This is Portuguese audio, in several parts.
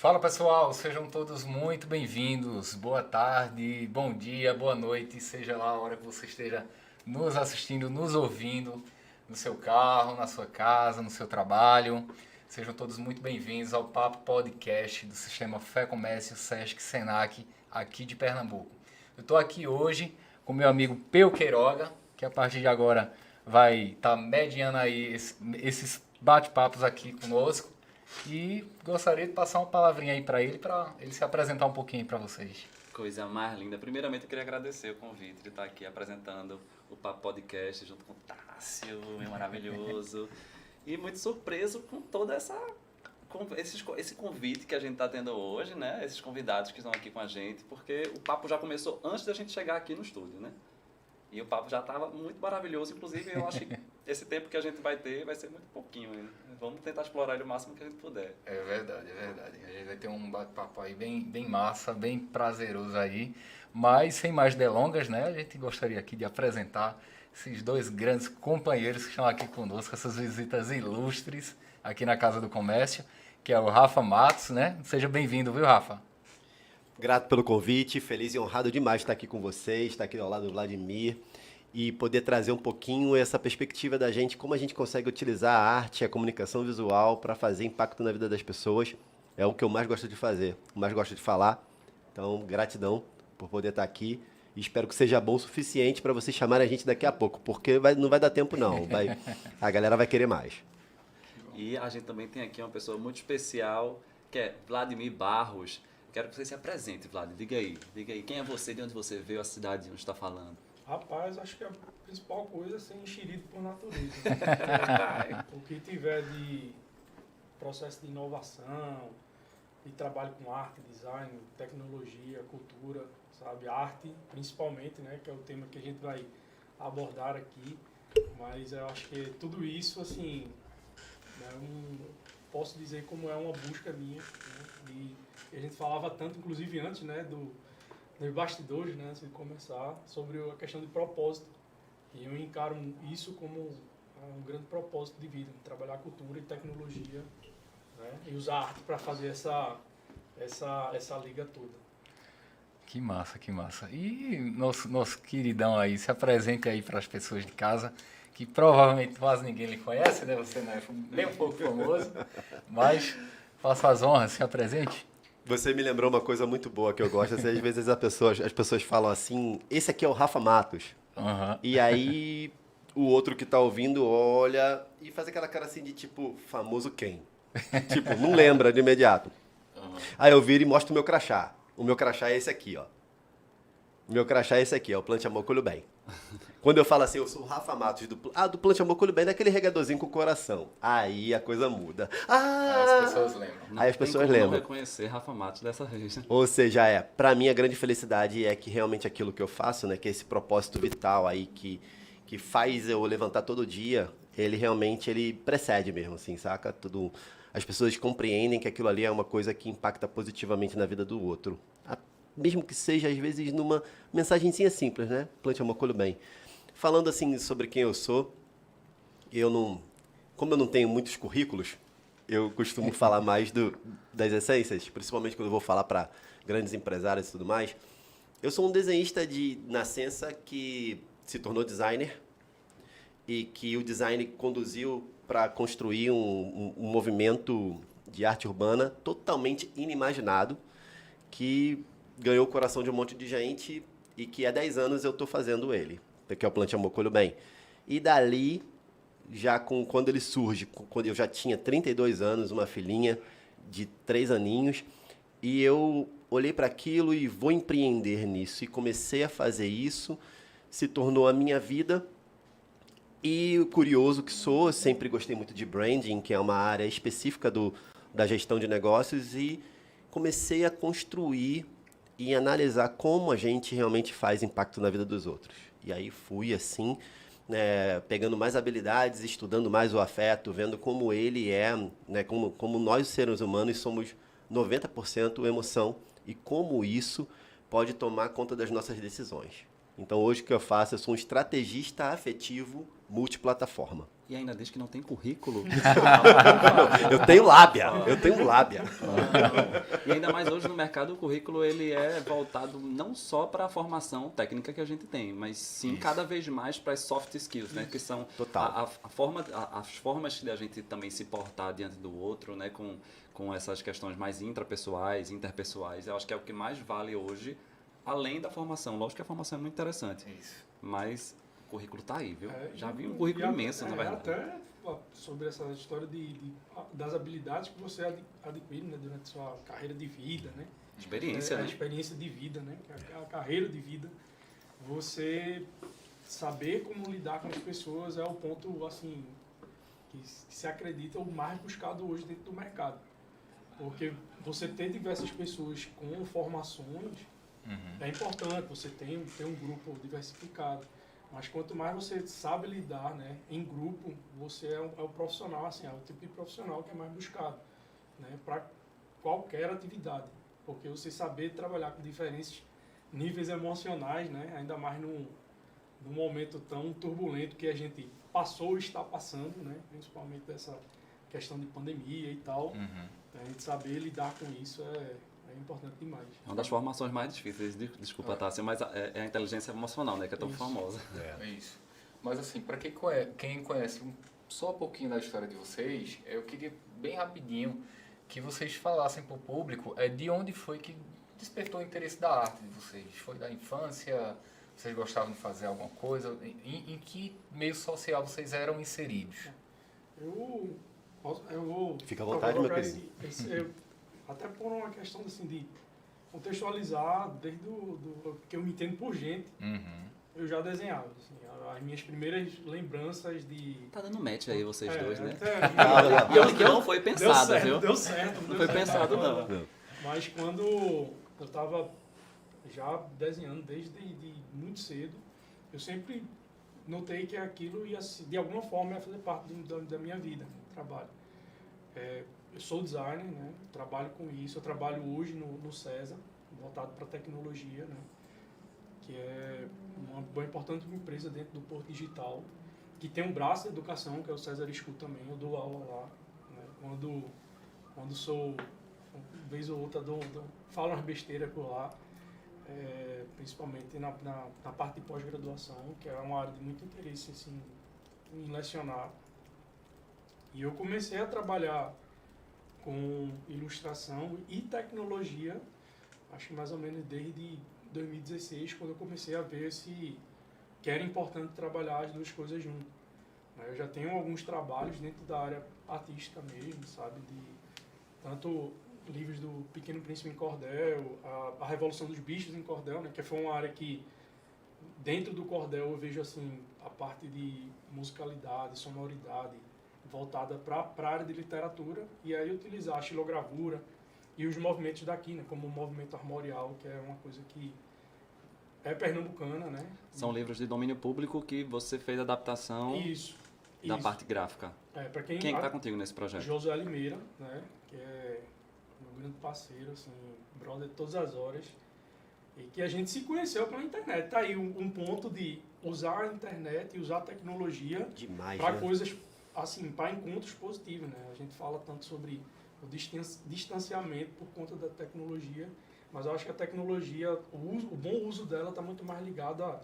Fala pessoal, sejam todos muito bem-vindos. Boa tarde, bom dia, boa noite, seja lá a hora que você esteja nos assistindo, nos ouvindo, no seu carro, na sua casa, no seu trabalho. Sejam todos muito bem-vindos ao Papo Podcast do Sistema Fé Comércio Sesc Senac, aqui de Pernambuco. Eu estou aqui hoje com meu amigo Peu Queiroga, que a partir de agora vai estar mediando aí esses bate-papos aqui conosco. E gostaria de passar uma palavrinha aí para ele se apresentar um pouquinho para vocês. Coisa mais linda. Primeiramente, eu queria agradecer o convite de estar aqui apresentando o Papo Podcast junto com o Tássio, meu maravilhoso. E muito surpreso com toda esse convite que a gente está tendo hoje, né? Esses convidados que estão aqui com a gente, porque o papo já começou antes da gente chegar aqui no estúdio, né? E o papo já estava muito maravilhoso. Inclusive, eu acho que esse tempo que a gente vai ter vai ser muito pouquinho ainda. Vamos tentar explorar ele o máximo que a gente puder. É verdade, é verdade. A gente vai ter um bate-papo aí bem massa, bem prazeroso aí. Mas, sem mais delongas, né? A gente gostaria aqui de apresentar esses dois grandes companheiros que estão aqui conosco, essas visitas ilustres aqui na Casa do Comércio, que é o Rafa Matos, né? Seja bem-vindo, viu, Rafa? Grato pelo convite, feliz e honrado demais de estar aqui com vocês, estar aqui ao lado do Vladimir e poder trazer um pouquinho essa perspectiva da gente, como a gente consegue utilizar a arte, a comunicação visual para fazer impacto na vida das pessoas. É o que eu mais gosto de fazer, mais gosto de falar. Então, gratidão por poder estar aqui e espero que seja bom o suficiente para vocês chamarem a gente daqui a pouco, porque não vai dar tempo não, a galera vai querer mais. E a gente também tem aqui uma pessoa muito especial, que é Vladimir Barros. Quero que você se apresente, Vlad. Diga aí, quem é você, de onde você veio, a cidade de onde está falando? Rapaz, acho que a principal coisa é ser enxerido por natureza. O que tiver de processo de inovação, de trabalho com arte, design, tecnologia, cultura, sabe? Arte, principalmente, né? Que é o tema que a gente vai abordar aqui. Mas eu acho que tudo isso, assim, posso dizer como é uma busca minha, né? E a gente falava tanto, inclusive antes, né, dos bastidores, né, antes de começar, sobre a questão de propósito. E eu encaro isso como um grande propósito de vida, trabalhar cultura e tecnologia, né, e usar a arte para fazer essa liga toda. Que massa, que massa. E nosso queridão aí, se apresente aí para as pessoas de casa, que provavelmente quase ninguém lhe conhece, né? Você não é nem um pouco famoso, mas faça as honras, se apresente. Você me lembrou uma coisa muito boa que eu gosto, assim, às vezes as pessoas falam assim, esse aqui é o Rafa Matos. Uhum. E aí o outro que tá ouvindo olha e faz aquela cara assim de tipo, famoso quem? Tipo, não lembra de imediato. Uhum. Aí eu viro e mostro o meu crachá. O meu crachá é esse aqui, ó. O meu crachá é esse aqui, ó, o Plante Amor Colho Bem. Quando eu falo assim, eu sou o Rafa Matos do Plante Amor Colho Bem, daquele regadorzinho com o coração. Aí a coisa muda. As pessoas lembram. Aí as pessoas lembram. lembram. Não reconhecer Rafa Matos dessa vez, né? Ou seja, pra mim a grande felicidade é que realmente aquilo que eu faço, né, que é esse propósito vital aí que faz eu levantar todo dia, ele precede mesmo, assim, saca? Tudo, as pessoas compreendem que aquilo ali é uma coisa que impacta positivamente na vida do outro. Mesmo que seja, às vezes, numa mensagenzinha simples, né? Plante Amor Colho Bem. Falando assim sobre quem eu sou, como eu não tenho muitos currículos, eu costumo falar mais das essências, principalmente quando eu vou falar para grandes empresários e tudo mais. Eu sou um desenhista de nascença que se tornou designer e que o design conduziu para construir um movimento de arte urbana totalmente inimaginado, que ganhou o coração de um monte de gente e que há 10 anos eu estou fazendo ele, que é o Plante Amor Colho Bem. E dali, quando ele surge, quando eu já tinha 32 anos, uma filhinha de 3 aninhos, e eu olhei para aquilo e vou empreender nisso. E comecei a fazer isso, se tornou a minha vida. E curioso que sou, sempre gostei muito de branding, que é uma área específica da gestão de negócios, e comecei a construir e analisar como a gente realmente faz impacto na vida dos outros. E aí fui assim, pegando mais habilidades, estudando mais o afeto, vendo como ele é, né, como nós seres humanos somos 90% emoção e como isso pode tomar conta das nossas decisões. Então hoje o que eu faço, eu sou um estrategista afetivo multiplataforma. E ainda diz que não tem currículo. Eu tenho lábia. Eu tenho lábia. E ainda mais hoje no mercado, o currículo ele é voltado não só para a formação técnica que a gente tem, mas sim cada vez mais para as soft skills, né? Que são Total. as formas de a gente também se portar diante do outro, né? Com essas questões mais intrapessoais, interpessoais. Eu acho que é o que mais vale hoje, além da formação. Lógico que a formação é muito interessante, Isso. mas o currículo está aí, viu? É, Já vi um currículo imenso, na verdade. Até sobre essa história das habilidades que você adquire, né, durante a sua carreira de vida, né? Experiência, A né? experiência de vida, né? A carreira de vida. Você saber como lidar com as pessoas é o ponto, assim, que se acredita o mais buscado hoje dentro do mercado. Porque você ter diversas pessoas com formações é importante, você tem um grupo diversificado. Mas quanto mais você sabe lidar, né, em grupo, você é o profissional, assim, é o tipo de profissional que é mais buscado, né, para qualquer atividade. Porque você saber trabalhar com diferentes níveis emocionais, né, ainda mais num momento tão turbulento que a gente passou e está passando, né, principalmente dessa questão de pandemia e tal, a gente saber lidar com isso é importante demais. É uma das formações mais difíceis, desculpa, Tássio, mas é a inteligência emocional, né? Que é tão famosa. É isso. Mas assim, para quem conhece só um pouquinho da história de vocês, eu queria bem rapidinho que vocês falassem para o público de onde foi que despertou o interesse da arte de vocês. Foi da infância? Vocês gostavam de fazer alguma coisa? Em que meio social vocês eram inseridos? Eu vou... Fica à vontade, meu querido. Até por uma questão assim, de contextualizar, desde que eu me entendo por gente, eu já desenhava. Assim, as minhas primeiras lembranças de... Tá dando match aí vocês dois, né? Até, E olha que não foi pensado, viu? Deu certo. Não foi pensado, não. Mas quando eu estava já desenhando desde muito cedo, eu sempre notei que aquilo ia, de alguma forma, ia fazer parte da minha vida, do trabalho. Eu sou designer, né? Trabalho com isso. Eu trabalho hoje no César, voltado para tecnologia, né? Que é uma importante empresa dentro do Porto Digital, que tem um braço de educação, que é o César School também. Eu dou aula lá. Né? Quando sou, vez ou outra, falo umas besteiras por lá, principalmente na parte de pós-graduação, que é uma área de muito interesse assim, em lecionar. E eu comecei a trabalhar com ilustração e tecnologia, acho que mais ou menos desde 2016, quando eu comecei a ver que era importante trabalhar as duas coisas juntas. Eu já tenho alguns trabalhos dentro da área artística mesmo, sabe? Tanto livros do Pequeno Príncipe em cordel, a Revolução dos Bichos em cordel, né? Que foi uma área que, dentro do cordel, eu vejo assim, a parte de musicalidade, sonoridade, voltada para a área de literatura, e aí utilizar a xilogravura e os movimentos daqui, né, como o movimento armorial, que é uma coisa que é pernambucana, né? São livros de domínio público que você fez adaptação da parte gráfica. Para quem está contigo nesse projeto? Josué Limeira, né, que é meu grande parceiro, assim, brother de todas as horas, e que a gente se conheceu pela internet. Tá aí um ponto de usar a internet e usar a tecnologia para coisas assim, para encontros positivos, né? A gente fala tanto sobre o distanciamento por conta da tecnologia, mas eu acho que a tecnologia, o bom uso dela está muito mais ligado a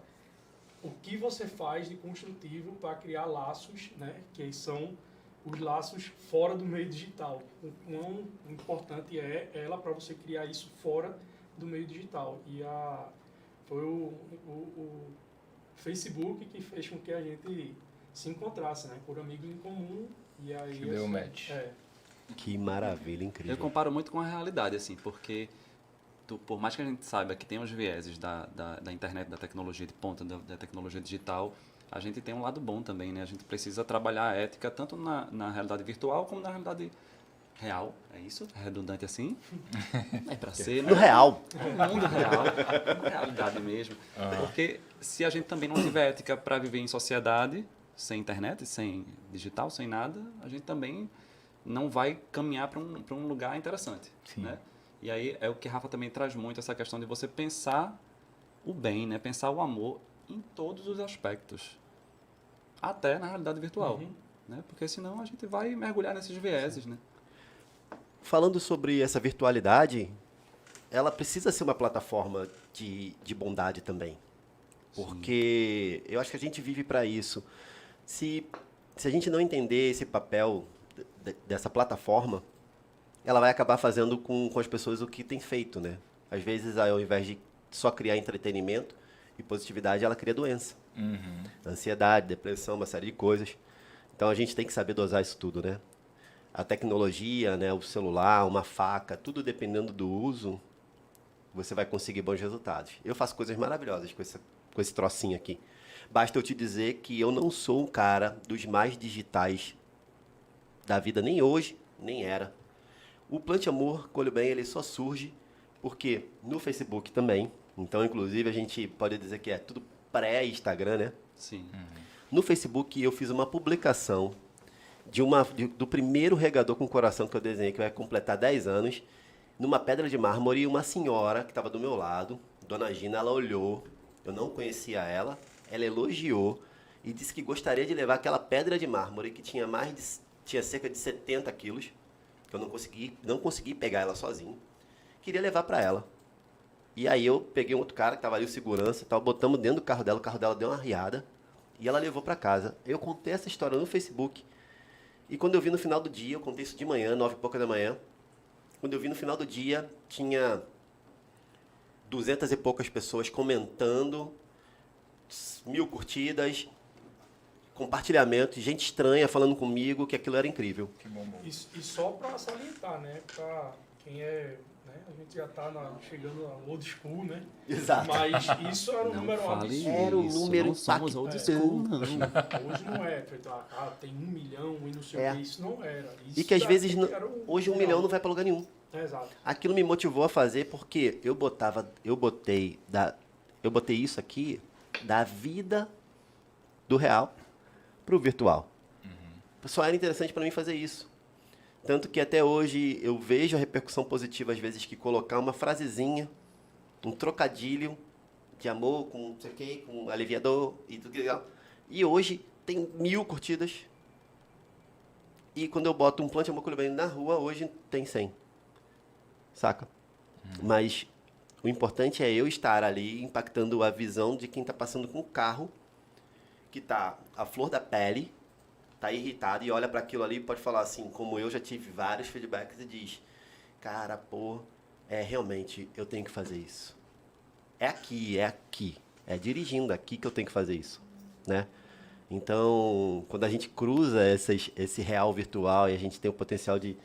o que você faz de construtivo para criar laços, né? Que são os laços fora do meio digital. O quão importante é ela para você criar isso fora do meio digital. E foi o Facebook que fez com que a gente se encontrasse, né? Por amigos em comum. E aí que deu match. Que maravilha, incrível. Eu comparo muito com a realidade, assim, porque por mais que a gente saiba que tem os vieses da internet, da tecnologia de ponta, da tecnologia digital, a gente tem um lado bom também, né? A gente precisa trabalhar a ética tanto na realidade virtual como na realidade real. É isso? É redundante assim? É para ser, né? No real. No mundo real. Na realidade mesmo. Porque se a gente também não tiver ética para viver em sociedade, sem internet, sem digital, sem nada, a gente também não vai caminhar para um lugar interessante. Sim. Né? E aí é o que Rafa também traz muito, essa questão de você pensar o bem, né? Pensar o amor em todos os aspectos. Até na realidade virtual. né? Porque senão a gente vai mergulhar nesses vieses, né? Falando sobre essa virtualidade, ela precisa ser uma plataforma de bondade também. Porque eu acho que a gente vive para isso. Se a gente não entender esse papel dessa plataforma, ela vai acabar fazendo com as pessoas o que tem feito, né? Às vezes, ao invés de só criar entretenimento e positividade, ela cria doença. Ansiedade, depressão, uma série de coisas. Então, a gente tem que saber dosar isso tudo, né? A tecnologia, né? O celular, uma faca, tudo dependendo do uso, você vai conseguir bons resultados. Eu faço coisas maravilhosas com esse trocinho aqui. Basta eu te dizer que eu não sou um cara dos mais digitais da vida, nem hoje, nem era. O Plante Amor, Colho Bem, ele só surge porque no Facebook também. Então, inclusive, a gente pode dizer que é tudo pré-Instagram, né? Sim. No Facebook, eu fiz uma publicação do primeiro regador com coração que eu desenhei, que vai completar 10 anos, numa pedra de mármore, e uma senhora que estava do meu lado, Dona Gina, ela olhou, eu não conhecia ela elogiou e disse que gostaria de levar aquela pedra de mármore que tinha cerca de 70 quilos, que eu não consegui pegar ela sozinho, queria levar para ela. E aí eu peguei um outro cara que estava ali, o segurança e tal, botamos dentro do carro dela, o carro dela deu uma riada e ela levou para casa. Eu contei essa história no Facebook e quando eu vi no final do dia, eu contei isso de manhã, 9h pouca da manhã, quando eu vi no final do dia, tinha 200 e poucas pessoas comentando, 1000 curtidas, compartilhamentos, gente estranha falando comigo que aquilo era incrível. Que bom. E só para salientar, né? Para quem é... Né? A gente já está chegando na old school, né? Exato. Mas isso era um Não número fale absurdo. Era um isso, número não somos old school, não. Hoje não é. Tem 1 milhão e não sei o que. Isso não era. Isso E que às vezes, era o hoje 1 real. milhão não vai para lugar nenhum. Exato. Aquilo me motivou a fazer porque eu botei isso aqui da vida do real para o virtual. Só era interessante para mim fazer isso. Tanto que até hoje eu vejo a repercussão positiva às vezes que colocar uma frasezinha, um trocadilho de amor com não sei o quê, com aliviador e tudo que legal. E hoje tem 1000 curtidas. E quando eu boto um Plante Amor Colho Bem na rua, hoje tem 100. Saca? Mas o importante é eu estar ali impactando a visão de quem está passando com o carro, que está à flor da pele, está irritado e olha para aquilo ali e pode falar assim, como eu já tive vários feedbacks e diz, cara, pô, realmente eu tenho que fazer isso. É aqui, é dirigindo aqui que eu tenho que fazer isso, né? Então, quando a gente cruza esse real virtual e a gente tem o potencial de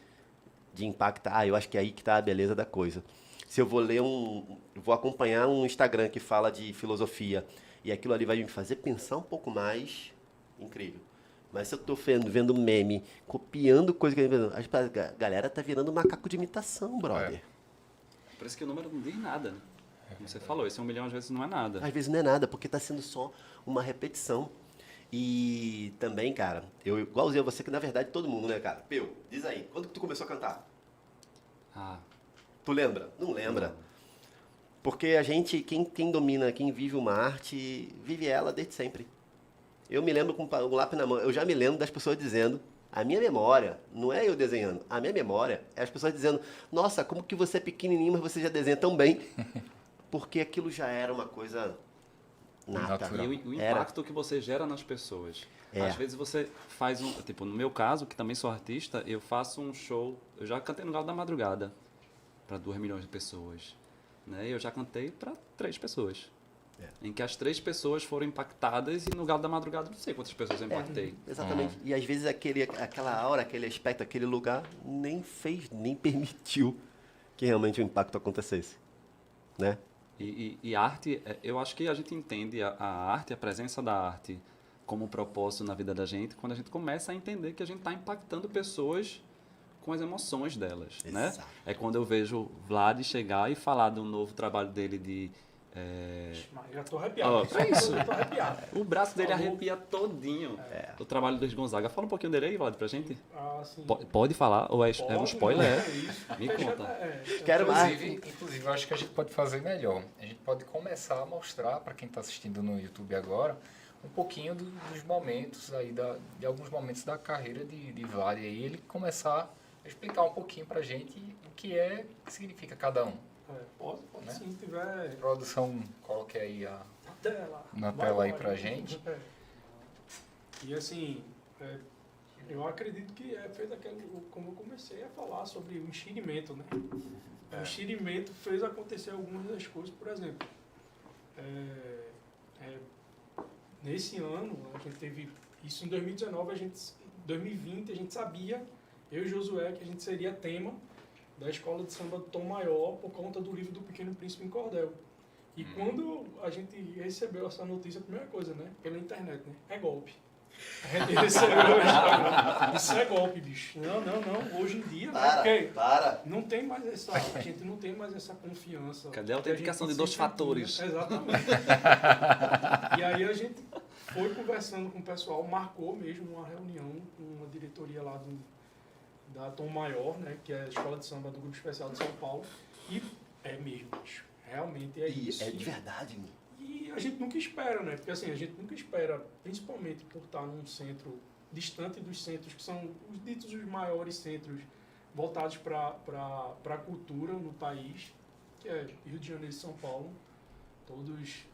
impactar, eu acho que é aí que está a beleza da coisa. Se eu vou acompanhar um Instagram que fala de filosofia e aquilo ali vai me fazer pensar um pouco mais, incrível. Mas se eu estou vendo meme, copiando coisa que a galera tá virando macaco de imitação, brother. Por isso que o número não diz nada, né? Como você falou, esse 1 milhão às vezes não é nada. Às vezes não é nada, porque está sendo só uma repetição. E também, cara, eu igualzinho a você, que na verdade todo mundo, né, cara? Peu, diz aí, quando que tu começou a cantar? Ah, Tu lembra? Não lembra. Porque a gente, quem domina, quem vive uma arte, vive ela desde sempre. Eu me lembro com um lápis na mão, eu já me lembro das pessoas dizendo, a minha memória, não é eu desenhando, a minha memória é as pessoas dizendo, nossa, como que você é pequenininho, mas você já desenha tão bem. Porque aquilo já era uma coisa nata. Natural. e o impacto que você gera nas pessoas. É. Às vezes você faz tipo, no meu caso, que também sou artista, eu faço um show, eu já cantei no Galo da Madrugada para 2 milhões de pessoas, né? Eu já cantei para 3 pessoas. Em que as 3 pessoas foram impactadas e no Galo da Madrugada não sei quantas pessoas eu impactei. Exatamente. E às vezes aquela aura, aquele aspecto, aquele lugar nem permitiu que realmente o impacto acontecesse, né? E arte, eu acho que a gente entende a arte, a presença da arte como propósito na vida da gente quando a gente começa a entender que a gente está impactando pessoas com as emoções delas, né? Exato. É quando eu vejo o Vlad chegar e falar do novo trabalho dele de... Mas já tô arrepiado. É isso. Já tô arrepiado. O braço dele Falou. arrepia todinho. O trabalho do Luiz Gonzaga. Fala um pouquinho dele aí, Vlad, pra gente. Assim, Pode falar? Ou é um spoiler? É isso. Me Fecha- conta. Quero mais. Inclusive, eu acho que a gente pode fazer melhor. A gente pode começar a mostrar para quem está assistindo no YouTube agora um pouquinho dos momentos aí, de alguns momentos da carreira de Vlad, e aí ele começar a explicar um pouquinho pra gente o que significa cada um. Pode Né? sim, se tiver Produção, coloque aí na Vai, tela aí vai. pra gente. E assim, eu acredito que feito como eu comecei a falar sobre o enxergamento, né? O enxergamento fez acontecer algumas das coisas, por exemplo, nesse ano, a gente teve isso em 2019, 2020 a gente sabia, eu e Josué, que a gente seria tema da escola de samba do Tom Maior por conta do livro do Pequeno Príncipe em Cordel. E quando a gente recebeu essa notícia, a primeira coisa, né? Pela internet, né? É golpe. A gente recebeu no Instagram. Isso é golpe, bicho. Não. Hoje em dia, Para. não tem mais a gente não tem mais essa confiança. Cadê a autenticação de 2 fatores? Exatamente. E aí a gente foi conversando com o pessoal, marcou mesmo uma reunião com uma diretoria lá da Tom Maior, né, que é a escola de samba do Grupo Especial de São Paulo, e é mesmo, bicho. Realmente é isso. É de verdade, mano. E a gente nunca espera, né? Porque assim, a gente nunca espera, principalmente por estar num centro distante dos centros que são os ditos os maiores centros voltados para a cultura no país, que é Rio de Janeiro e São Paulo. Todos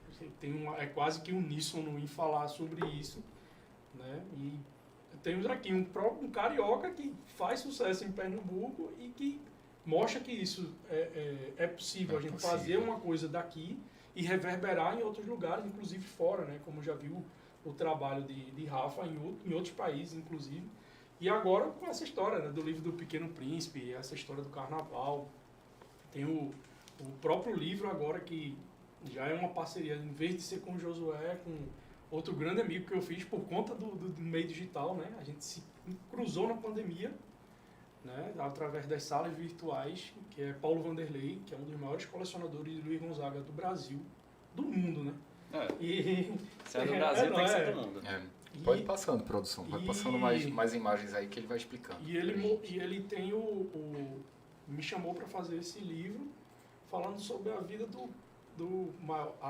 é quase que uníssono em falar sobre isso, né? E temos aqui um carioca que faz sucesso em Pernambuco e que mostra que isso é possível, a gente fazer uma coisa daqui e reverberar em outros lugares, inclusive fora, né? Como já viu o trabalho de Rafa em outros países, inclusive. E agora com essa história, né, do livro do Pequeno Príncipe, essa história do carnaval. Tem o próprio livro agora que já é uma parceria, em vez de ser com o Josué, com outro grande amigo que eu fiz por conta do meio digital, né? A gente se cruzou na pandemia, né, através das salas virtuais, que é Paulo Vanderlei, que é um dos maiores colecionadores de Luiz Gonzaga do Brasil, do mundo, né? Se é do Brasil, tem que ser do mundo. Pode ir passando, produção, pode passando mais imagens aí que ele vai explicando. E ele tem me chamou para fazer esse livro falando sobre a vida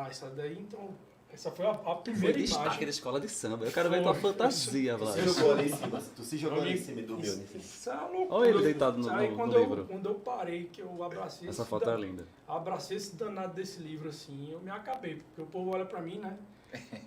essa daí, então, essa foi a Foi primeira destaque imagem. da escola de samba. Eu quero ver tua fantasia, Tu Vlad. se jogou ali em cima. Tu se jogou ali em cima e dormiu. Isso é uma loucura. Olha ele deitado no livro. Quando eu parei, que eu abracei Essa foto é linda. abracei esse danado desse livro assim, eu me acabei, porque o povo olha pra mim, né?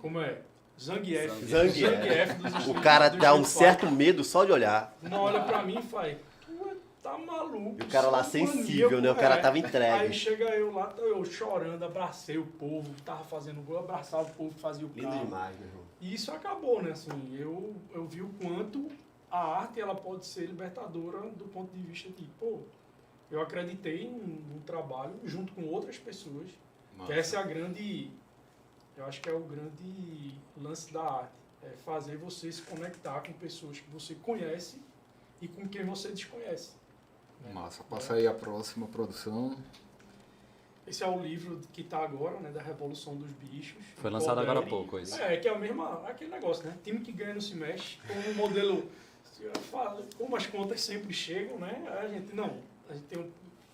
Como é? Zangief dos O Street- cara do dá um Street Fighter. certo medo só de olhar. Não olha pra mim e faz, tu tá maluco. E o cara lá você é sensível, maníaco, né? O cara é. tava Aí entregue. chega eu lá, eu chorando, abracei o povo, tava fazendo gol, abraçava o povo, fazia o Lindo carro. demais, meu irmão. E isso acabou, né? Assim, eu vi o quanto a arte ela pode ser libertadora do ponto de vista de, eu acreditei no trabalho junto com outras pessoas. Que essa é a grande, eu acho que é o grande lance da arte. É fazer você se conectar com pessoas que você conhece e com quem você desconhece. Massa, passa aí a próxima produção. Esse é o livro que está agora, né, da Revolução dos Bichos. Foi lançado agora há pouco, isso. Que é o mesmo, aquele negócio, né? Time que ganha não se mexe. Como o modelo, como as contas sempre chegam, né? A gente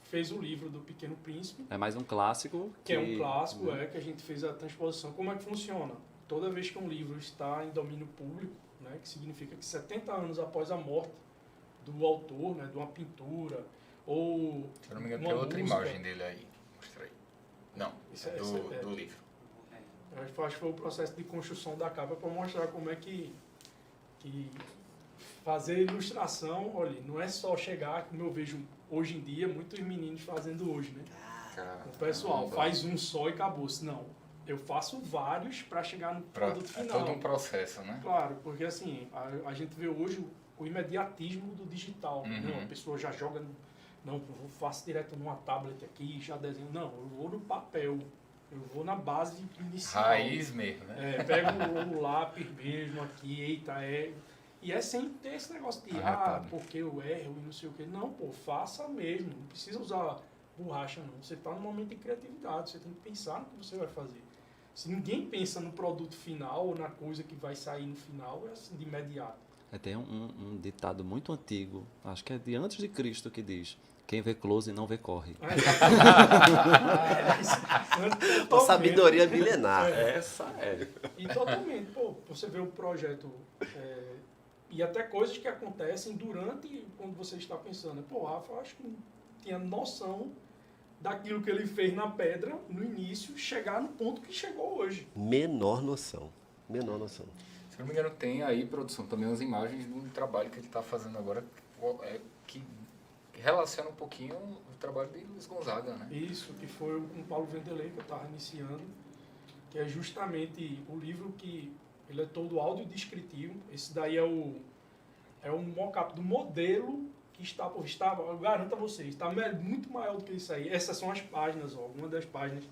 fez o livro do Pequeno Príncipe. É mais um clássico. Que é um clássico, que a gente fez a transposição. Como é que funciona? Toda vez que um livro está em domínio público, né, que significa que 70 anos após a morte do autor, né, de uma pintura, ou Se eu não me engano, uma tem outra música. imagem dele aí. Mostra aí. Não, Isso é- do livro. Eu acho que foi o processo de construção da capa para mostrar como é que fazer ilustração, olha, não é só chegar, como eu vejo hoje em dia, muitos meninos fazendo hoje, né? O pessoal faz um só e acabou-se. Não, eu faço vários para chegar no produto É final. todo um processo, né? Claro, porque assim, a gente vê hoje o imediatismo do digital. Uhum. Não, a pessoa já joga, não, eu faço direto numa tablet aqui, já desenho. Não, eu vou no papel, eu vou na base inicial. Raiz mesmo, né? Pego o lápis mesmo aqui, eita, E é sem ter esse negócio de, Arretado. porque eu erro e não sei o quê. Não, faça mesmo. Não precisa usar borracha, não. Você está no momento de criatividade, você tem que pensar no que você vai fazer. Se ninguém pensa no produto final ou na coisa que vai sair no final, é assim, de imediato. Tem um ditado muito antigo, acho que é de antes de Cristo, que diz: Quem vê close não vê corre. Uma sabedoria milenar. Essa é. E totalmente, pô, você vê o projeto e até coisas que acontecem durante quando você está pensando. Pô, o Rafa, eu acho que não tinha noção daquilo que ele fez na pedra no início, chegar no ponto que chegou hoje. Menor noção. Se não me engano, tem aí, produção, também umas imagens do trabalho que ele está fazendo agora, que relaciona um pouquinho o trabalho de Luiz Gonzaga, né? Isso, que foi com o Paulo Vanderlei, que eu estava iniciando, que é justamente o livro que ele é todo audiodescritivo. Esse daí é o mock-up do modelo que está por estar, eu garanto a vocês, está muito maior do que isso aí. Essas são as páginas, algumas das páginas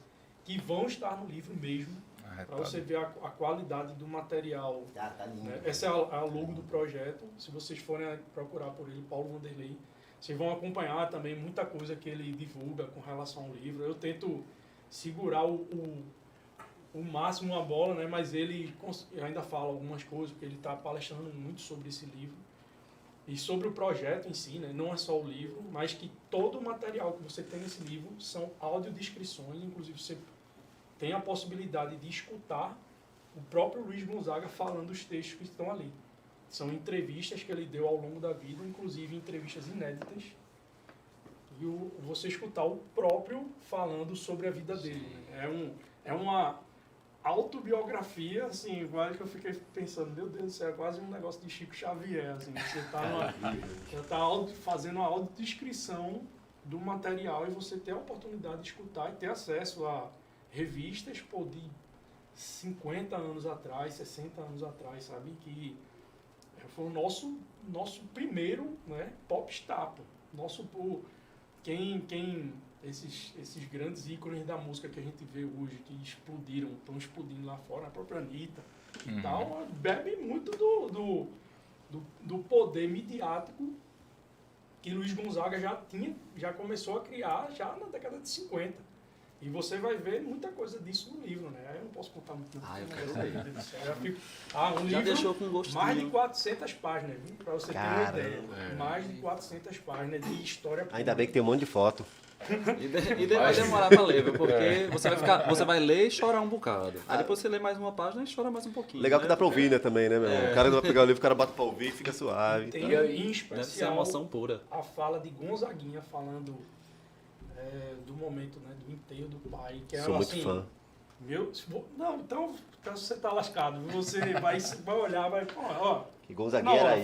que vão estar no livro mesmo, para você ver a qualidade do material. Tá lindo. Né? Essa é a logo do projeto. Se vocês forem procurar por ele, Paulo Vanderlei, vocês vão acompanhar também muita coisa que ele divulga com relação ao livro. Eu tento segurar o máximo a bola, né? Mas ele ainda fala algumas coisas, porque ele está palestrando muito sobre esse livro. E sobre o projeto em si, né? Não é só o livro, mas que todo o material que você tem nesse livro são audiodescrições, inclusive você tem a possibilidade de escutar o próprio Luiz Gonzaga falando os textos que estão ali. São entrevistas que ele deu ao longo da vida, inclusive entrevistas inéditas. E você escutar o próprio falando sobre a vida dele. Né? É uma autobiografia, assim, quase que eu fiquei pensando, meu Deus do céu, é quase um negócio de Chico Xavier. Assim, você está fazendo uma autodescrição do material e você ter a oportunidade de escutar e ter acesso a revistas de 50 anos atrás, 60 anos atrás, sabe? Que foi o nosso primeiro, né, popstar. Esses grandes ícones da música que a gente vê hoje, que estão explodindo lá fora, a própria Anitta e tal, bebe muito do poder midiático que Luiz Gonzaga já começou a criar já na década de 50. E você vai ver muita coisa disso no livro, né? Eu não posso contar muito. Eu quero ler. Um livro deixou com gostinho. mais de 400 páginas, viu? Para você ter uma ideia. Mais de 400 páginas de história pura. Ainda bem que tem um monte de foto. E vai demorar pra ler, viu? Porque você vai ler e chorar um bocado. Aí depois você lê mais uma página e chora mais um pouquinho. Legal né? que dá pra ouvir, né, também, né, meu irmão? O cara não vai pegar o livro, o cara bota pra ouvir, fica suave. Tem, em especial, Deve ser emoção pura. a fala de Gonzaguinha falando do momento, né, do enterro do pai. Que Sou muito fã. Então você tá lascado. Você vai olhar, vai... Ó, Que Gonzaguinha era isso.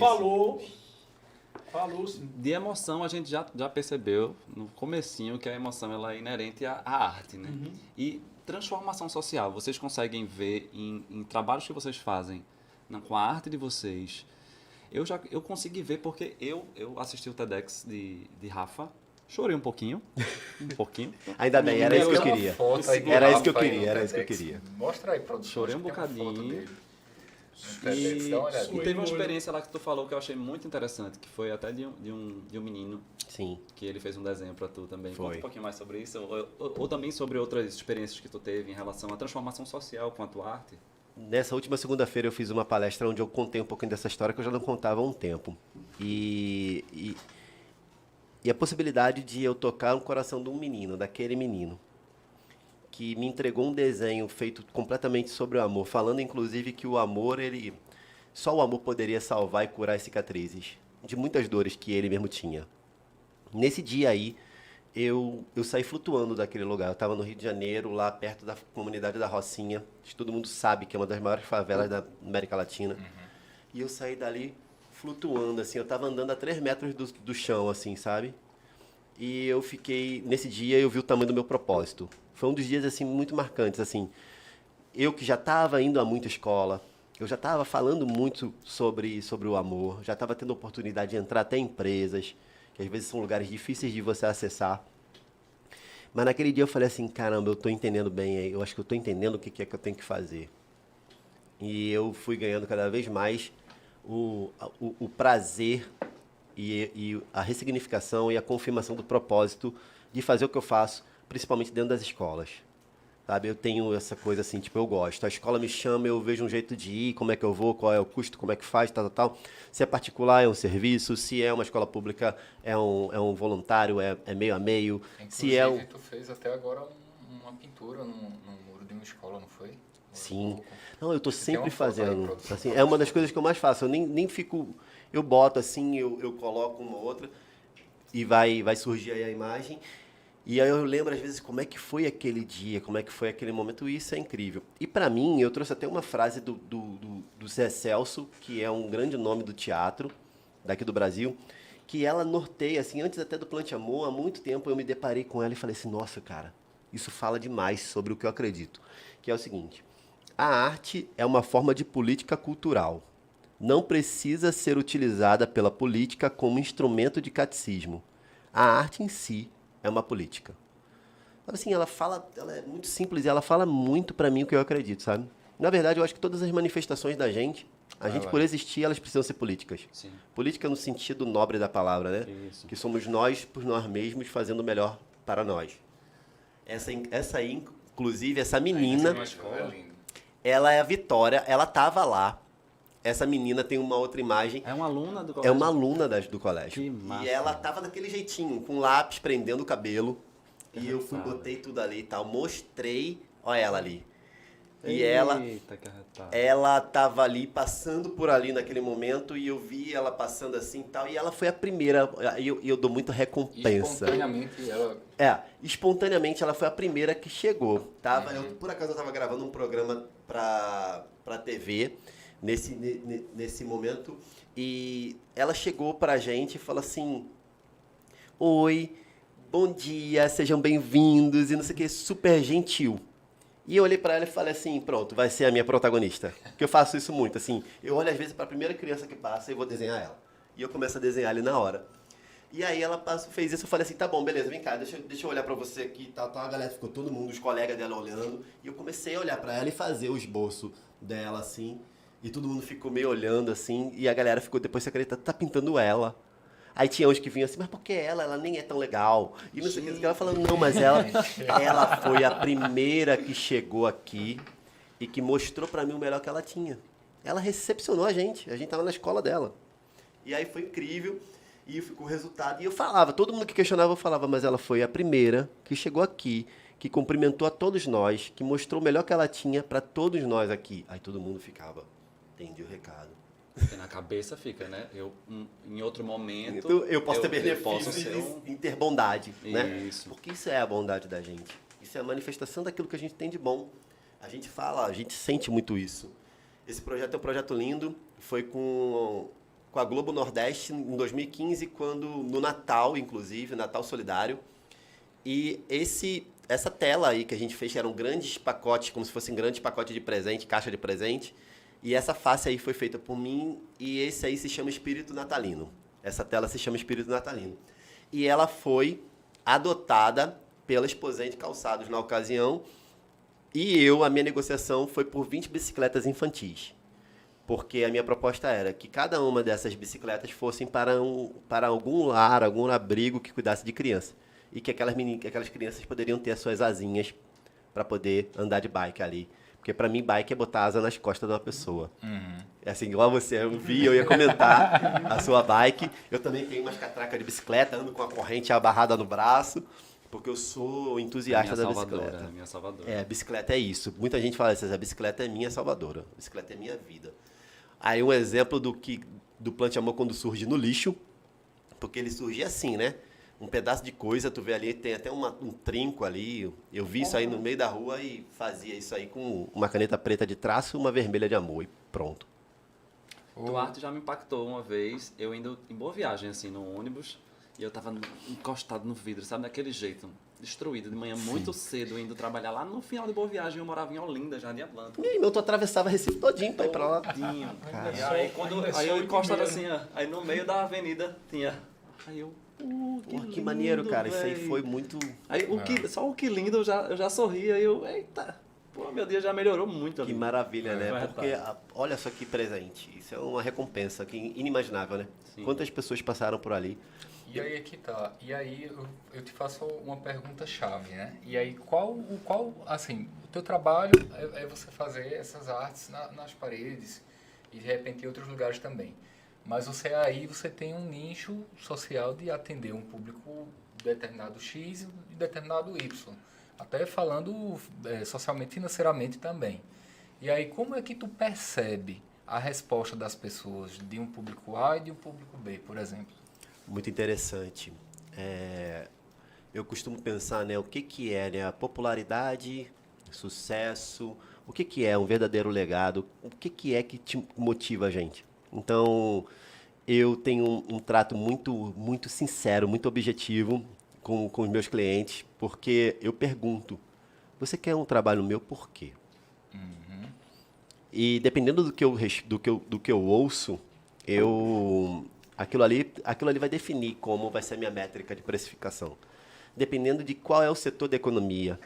Falou sim. De emoção, a gente já percebeu no comecinho que a emoção ela é inerente à arte, né? Uhum. E transformação social, vocês conseguem ver em trabalhos que vocês fazem com a arte de vocês. Eu consegui ver porque eu assisti o TEDx de Rafa, chorei um pouquinho. Ainda bem, era isso que eu queria. Era isso que eu queria. Mostra aí, produção. Chorei um acho que tem uma foto bocadinho. dele. TEDx, dá uma olhadinha. E teve uma experiência lá que tu falou que eu achei muito interessante, que foi até de um menino, Sim. que ele fez um desenho pra tu também. Foi. Conta um pouquinho mais sobre isso, ou também sobre outras experiências que tu teve em relação à transformação social com a tua arte. Nessa última segunda-feira eu fiz uma palestra onde eu contei um pouquinho dessa história que eu já não contava há um tempo. E a possibilidade de eu tocar no coração de um menino, daquele menino, que me entregou um desenho feito completamente sobre o amor, falando inclusive que o amor, só o amor poderia salvar e curar as cicatrizes de muitas dores que ele mesmo tinha. Nesse dia aí, eu saí flutuando daquele lugar. Eu estava no Rio de Janeiro, lá perto da comunidade da Rocinha, que todo mundo sabe que é uma das maiores favelas da América Latina. E eu saí dali flutuando, assim, eu estava andando a 3 metros do chão, assim, sabe? E eu fiquei, nesse dia eu vi o tamanho do meu propósito. Foi um dos dias, assim, muito marcantes, assim. Eu que já estava indo a muita escola, eu já estava falando muito sobre o amor, já estava tendo a oportunidade de entrar até em empresas, que às vezes são lugares difíceis de você acessar. Mas naquele dia eu falei assim, caramba, eu estou entendendo bem, eu acho que eu estou entendendo o que é que eu tenho que fazer. E eu fui ganhando cada vez mais o prazer e a ressignificação e a confirmação do propósito de fazer o que eu faço, principalmente dentro das escolas. sabe? Eu tenho essa coisa assim, tipo, eu gosto. A escola me chama, eu vejo um jeito de ir, como é que eu vou, qual é o custo, como é que faz, tal. Se é particular, é um serviço. Se é uma escola pública, é um voluntário, é meio a meio. Se é Inclusive, tu fez até agora uma pintura no muro de uma escola, não foi? Sim. Não, eu tô Você tem sempre uma foto aí, fazendo. produção. Assim, é uma das coisas que eu mais faço. Eu nem fico... Eu boto assim, eu coloco uma ou outra e vai surgir aí a imagem. E aí eu lembro, às vezes, como é que foi aquele dia, como é que foi aquele momento, e isso é incrível. E para mim, eu trouxe até uma frase do Zé Celso, que é um grande nome do teatro daqui do Brasil, que ela norteia, assim, antes até do Plante Amor, há muito tempo eu me deparei com ela e falei assim, nossa, cara, isso fala demais sobre o que eu acredito. Que é o seguinte, a arte é uma forma de política cultural. Não precisa ser utilizada pela política como instrumento de catecismo. A arte em si é uma política. Assim, ela é muito simples e ela fala muito pra mim o que eu acredito, sabe? Na verdade, eu acho que todas as manifestações da gente, a gente por existir, elas precisam ser políticas. Sim. Política no sentido nobre da palavra, né? Isso. Que somos nós por nós mesmos fazendo o melhor para nós. Essa aí, inclusive, essa menina, É lindo. ela é a Vitória, ela tava lá. Essa menina tem uma outra imagem. É uma aluna do É colégio? uma aluna do colégio. Que massa. E ela tava daquele jeitinho, com lápis prendendo o cabelo. E eu fui, Arretada. botei tudo ali e tal. Mostrei, olha ela ali. E ela Eita, que arretada. ela tava ali, passando por ali naquele momento, e eu vi ela passando assim e tal. E ela foi a primeira, e eu dou muita recompensa. Espontaneamente, ela... Espontaneamente ela foi a primeira que chegou. Por acaso eu tava gravando um programa pra TV nesse momento, e ela chegou pra gente e falou assim: oi, bom dia, sejam bem-vindos, e não sei o que, super gentil. E eu olhei pra ela e falei assim, pronto, vai ser a minha protagonista. Porque eu faço isso muito, assim, eu olho às vezes pra primeira criança que passa e vou desenhar ela. E eu começo a desenhar ali na hora. E aí ela fez isso, eu falei assim, tá bom, beleza, vem cá, deixa eu olhar pra você aqui, tal. A galera ficou todo mundo, os colegas dela olhando. E eu comecei a olhar pra ela e fazer o esboço dela, assim. E todo mundo ficou meio olhando, assim, e a galera ficou, depois, você acredita, tá pintando ela. Aí tinha uns que vinham assim, mas por que ela nem é tão legal? E não sei o que, ela falando, não, mas ela foi a primeira que chegou aqui e que mostrou pra mim o melhor que ela tinha. Ela recepcionou a gente tava na escola dela. E aí foi incrível, e ficou o resultado. E eu falava, todo mundo que questionava, eu falava, mas ela foi a primeira que chegou aqui, que cumprimentou a todos nós, que mostrou o melhor que ela tinha pra todos nós aqui. Aí todo mundo ficava, entendi o recado. Porque na cabeça fica, né? Eu, em outro momento... Então, eu posso ter eu posso benefícios ser em ter bondade, né? Isso. Porque isso é a bondade da gente. Isso é a manifestação daquilo que a gente tem de bom. A gente fala, a gente sente muito isso. Esse projeto é um projeto lindo. Foi com a Globo Nordeste em 2015, quando no Natal, inclusive, Natal Solidário. E essa tela aí que a gente fez, eram grandes pacotes, como se fossem grandes pacotes de presente, caixa de presente. E essa face aí foi feita por mim, e esse aí se chama Espírito Natalino. Essa tela se chama Espírito Natalino. E ela foi adotada pela Exposente Calçados na ocasião, e a minha negociação foi por 20 bicicletas infantis. Porque a minha proposta era que cada uma dessas bicicletas fossem para algum lar, algum abrigo que cuidasse de criança. E que aquelas crianças poderiam ter as suas asinhas para poder andar de bike ali. Porque pra mim, bike é botar asa nas costas de uma pessoa. É assim, igual você, eu ia comentar a sua bike. Eu também tenho umas catracas de bicicleta, ando com a corrente abarrada no braço, porque eu sou entusiasta da bicicleta. Minha salvadora. Bicicleta é isso. Muita gente fala assim, a bicicleta é minha salvadora. A bicicleta é minha vida. Aí um exemplo do Plante Amor quando surge no lixo, porque ele surgia assim, né? Um pedaço de coisa, tu vê ali, tem até um trinco ali. Eu vi isso aí no meio da rua e fazia isso aí com uma caneta preta de traço e uma vermelha de amor e pronto. Duarte já me impactou uma vez, eu indo em Boa Viagem, assim, no ônibus, e eu tava encostado no vidro, sabe, daquele jeito, destruído, de manhã muito cedo, indo trabalhar lá no final de Boa Viagem, eu morava em Olinda, Jardim Atlântico. E aí, tu atravessava Recife todinho pra ir pra lá. Todinho. Cara. E aí eu encostado assim, ó, aí no meio da avenida tinha, aí eu... Porra, que lindo, maneiro, cara. Isso aí véi. foi muito... Aí só o que lindo eu já sorri, aí eu, eita, Pô, meu dia já melhorou muito. Que amigo. maravilha, né? Vai, Porque rapaz. olha só que presente. Isso é uma recompensa que inimaginável, né? Sim. Quantas pessoas passaram por ali? E aí aqui tá. E aí eu te faço uma pergunta chave, né? E aí qual assim, o teu trabalho é você fazer essas artes nas paredes e de repente em outros lugares também. Mas você tem um nicho social de atender um público determinado X e determinado Y. Até falando socialmente, financeiramente também. E aí como é que tu percebe a resposta das pessoas de um público A e de um público B, por exemplo? Muito interessante. Eu costumo pensar, né, o que é, né, a popularidade, sucesso, o que é um verdadeiro legado, o que é que te motiva a gente. Então, eu tenho um trato muito sincero, muito objetivo com os meus clientes, porque eu pergunto, você quer um trabalho meu por quê? E dependendo do que eu ouço, aquilo ali vai definir como vai ser a minha métrica de precificação. Dependendo de qual é o setor da economia.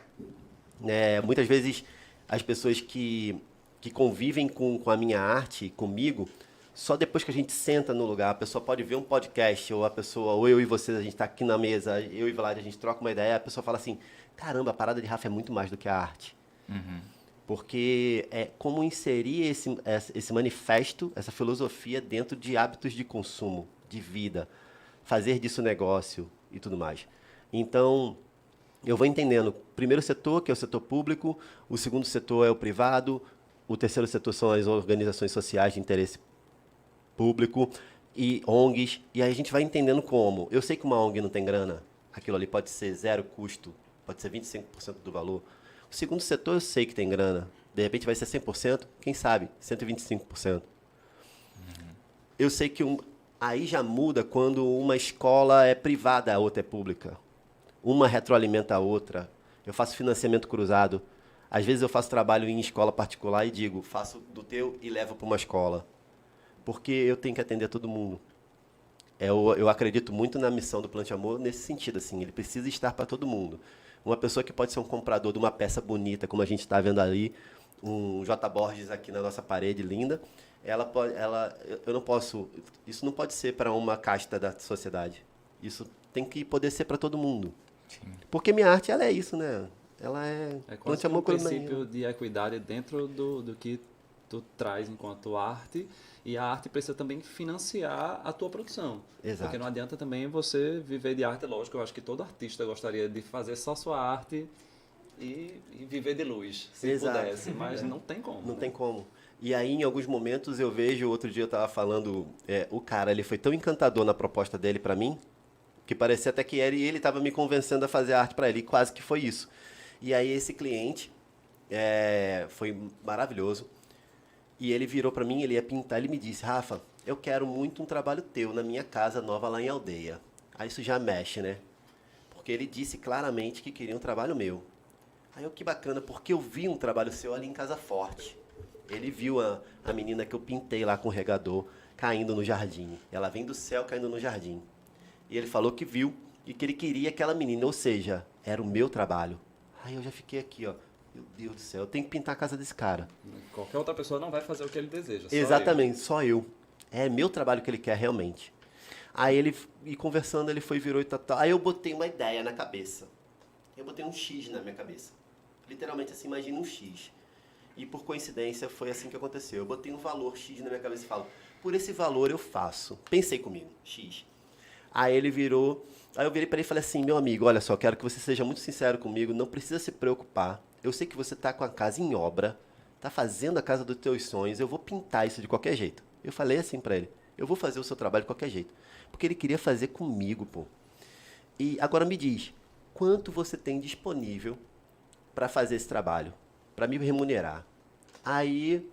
Muitas vezes as pessoas que convivem com a minha arte, comigo, só depois que a gente senta no lugar, a pessoa pode ver um podcast, ou eu e vocês, a gente está aqui na mesa, eu e Vlad, a gente troca uma ideia, a pessoa fala assim, caramba, a parada de Rafa é muito mais do que a arte. Porque é como inserir esse manifesto, essa filosofia dentro de hábitos de consumo, de vida, fazer disso negócio e tudo mais. Então, eu vou entendendo. Primeiro setor, que é o setor público, o segundo setor é o privado, o terceiro setor são as organizações sociais de interesse público e ONGs, e aí a gente vai entendendo como. Eu sei que uma ONG não tem grana, aquilo ali pode ser zero custo, pode ser 25% do valor. O segundo setor eu sei que tem grana. De repente vai ser 100%, quem sabe, 125%. Eu sei que aí já muda quando uma escola é privada, a outra é pública. Uma retroalimenta a outra. Eu faço financiamento cruzado. Às vezes eu faço trabalho em escola particular e digo, faço do teu e levo para uma escola. Porque eu tenho que atender todo mundo. Eu acredito muito na missão do Plante Amor nesse sentido, assim, ele precisa estar para todo mundo. Uma pessoa que pode ser um comprador de uma peça bonita, como a gente está vendo ali, um J. Borges aqui na nossa parede linda, eu não posso, isso não pode ser para uma casta da sociedade. Isso tem que poder ser para todo mundo. Sim. Porque minha arte, ela é isso, né? Ela é quase um princípio de equidade dentro do que tu traz enquanto arte, e a arte precisa também financiar a tua produção. Exato. Porque não adianta também você viver de arte, lógico, eu acho que todo artista gostaria de fazer só sua arte e viver de luz, se Exato. pudesse, mas não tem como. Não né? tem como. E aí, em alguns momentos, eu vejo, outro dia eu estava falando, o cara, ele foi tão encantador na proposta dele para mim, que parecia até que ele estava me convencendo a fazer arte para ele, e quase que foi isso. E aí, esse cliente foi maravilhoso, e ele virou para mim, ele ia pintar, ele me disse, Rafa, eu quero muito um trabalho teu na minha casa nova lá em Aldeia. Aí isso já mexe, né? Porque ele disse claramente que queria um trabalho meu. Aí eu, que bacana, porque eu vi um trabalho seu ali em Casa Forte. Ele viu a menina que eu pintei lá com o regador caindo no jardim. Ela vem do céu caindo no jardim. E ele falou que viu e que ele queria aquela menina, ou seja, era o meu trabalho. Aí eu já fiquei aqui, ó. Meu Deus do céu, eu tenho que pintar a casa desse cara. Qualquer outra pessoa não vai fazer o que ele deseja. Só Exatamente, só eu. É meu trabalho que ele quer realmente. Aí ele, e conversando, ele virou e tal. Aí eu botei uma ideia na cabeça. Eu botei um X na minha cabeça. Literalmente assim, imagina um X. E por coincidência foi assim que aconteceu. Eu botei um valor X na minha cabeça e falo, por esse valor eu faço. Pensei comigo, X. Aí ele virou, aí eu virei para ele e falei assim, meu amigo, olha só, quero que você seja muito sincero comigo, não precisa se preocupar. Eu sei que você está com a casa em obra, está fazendo a casa dos teus sonhos, eu vou pintar isso de qualquer jeito. Eu falei assim para ele, eu vou fazer o seu trabalho de qualquer jeito. Porque ele queria fazer comigo, pô. E agora me diz, quanto você tem disponível para fazer esse trabalho? Para me remunerar? Aí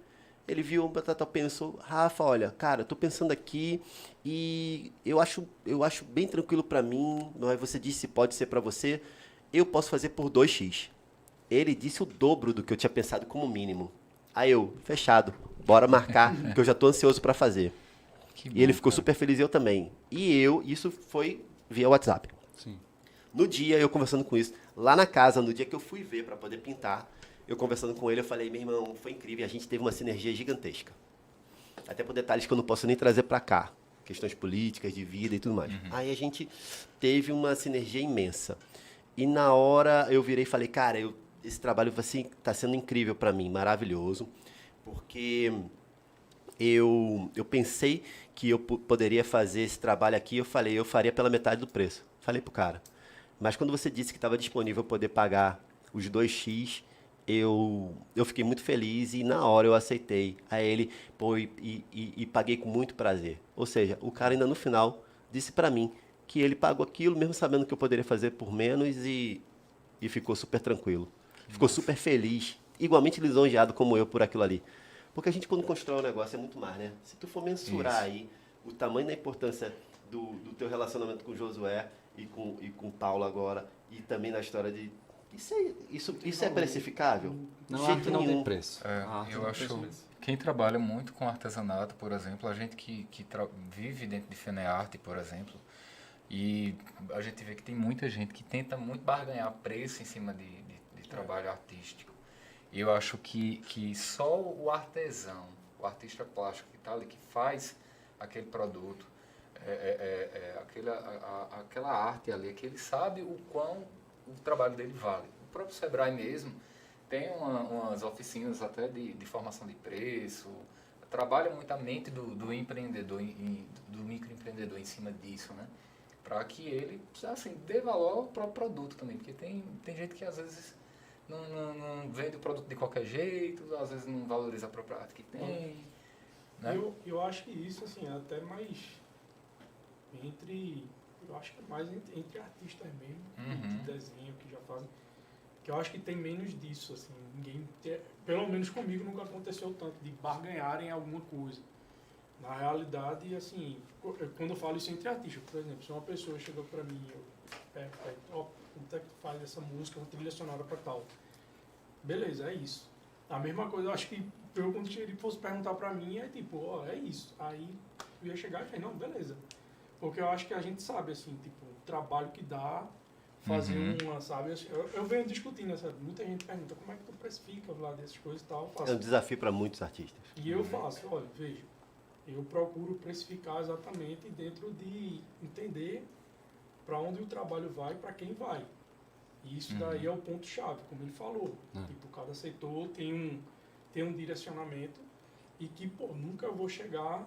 ele viu, pensou, Rafa, olha, cara, eu tô pensando aqui e eu acho bem tranquilo para mim, não é? Você disse se pode ser para você, eu posso fazer por 2x. Ele disse o dobro do que eu tinha pensado como mínimo. Aí eu, fechado, bora marcar, que eu já tô ansioso para fazer. E ele ficou super feliz, eu também. E isso foi via WhatsApp. Sim. No dia, eu conversando com isso, lá na casa, no dia que eu fui ver para poder pintar, eu conversando com ele, eu falei, meu irmão, foi incrível, a gente teve uma sinergia gigantesca. Até por detalhes que eu não posso nem trazer para cá. Questões políticas, de vida e tudo mais. Aí a gente teve uma sinergia imensa. E na hora eu virei e falei, cara, esse trabalho assim, tá sendo incrível para mim, maravilhoso. Porque eu pensei que eu poderia fazer esse trabalho aqui, eu faria pela metade do preço. Falei pro cara. Mas quando você disse que estava disponível poder pagar os 2x, eu fiquei muito feliz e na hora eu aceitei. Aí ele, pô, e paguei com muito prazer. Ou seja, o cara ainda no final disse para mim que ele pagou aquilo, mesmo sabendo que eu poderia fazer por menos e ficou super tranquilo. Ficou super feliz, igualmente lisonjeado como eu por aquilo ali. Porque a gente quando constrói um negócio é muito mais, né? Se tu for mensurar aí o tamanho da importância do teu relacionamento com o Josué e com o Paulo agora, e também na história de... Isso é precificável? Não, De a jeito arte não tem nenhum. preço. A arte Eu não tem acho, preço. quem trabalha muito com artesanato, por exemplo, a gente que vive dentro de Fenearte, por exemplo, e a gente vê que tem muita gente que tenta muito barganhar preço em cima de trabalho artístico. E eu acho que só o artesão, o artista plástico que está ali, que faz aquele produto, aquela arte ali, que ele sabe o quão o trabalho dele vale. O próprio Sebrae mesmo tem umas oficinas até de formação de preço, trabalha muito a mente do empreendedor, do microempreendedor em cima disso, né? Para que ele, assim, dê valor ao próprio produto também, porque tem gente que às vezes não vende o produto de qualquer jeito, às vezes não valoriza a própria arte que tem, né? Eu acho que isso, assim, é até mais eu acho que é mais entre artistas mesmo, de desenho, que já fazem, que eu acho que tem menos disso, assim, pelo menos comigo nunca aconteceu tanto, de barganharem alguma coisa. Na realidade, assim, quando eu falo isso entre artistas, por exemplo, se uma pessoa chegou pra mim, quanto é que tu faz essa música, uma trilha sonora pra tal? Beleza, é isso. A mesma coisa, eu acho que quando ele fosse perguntar pra mim, é tipo, é isso. Aí eu ia chegar e falei, não, beleza. Porque eu acho que a gente sabe, assim, tipo, o trabalho que dá fazer uma, sabe? Eu venho discutindo, sabe? Muita gente pergunta, como é que tu precifica lá dessas coisas e tal. Eu faço. É um desafio para muitos artistas. E eu faço, olha, veja, eu procuro precificar exatamente dentro de entender para onde o trabalho vai, para quem vai. E isso daí é o ponto-chave, como ele falou. Tipo, cada setor tem um direcionamento e que, pô, nunca vou chegar,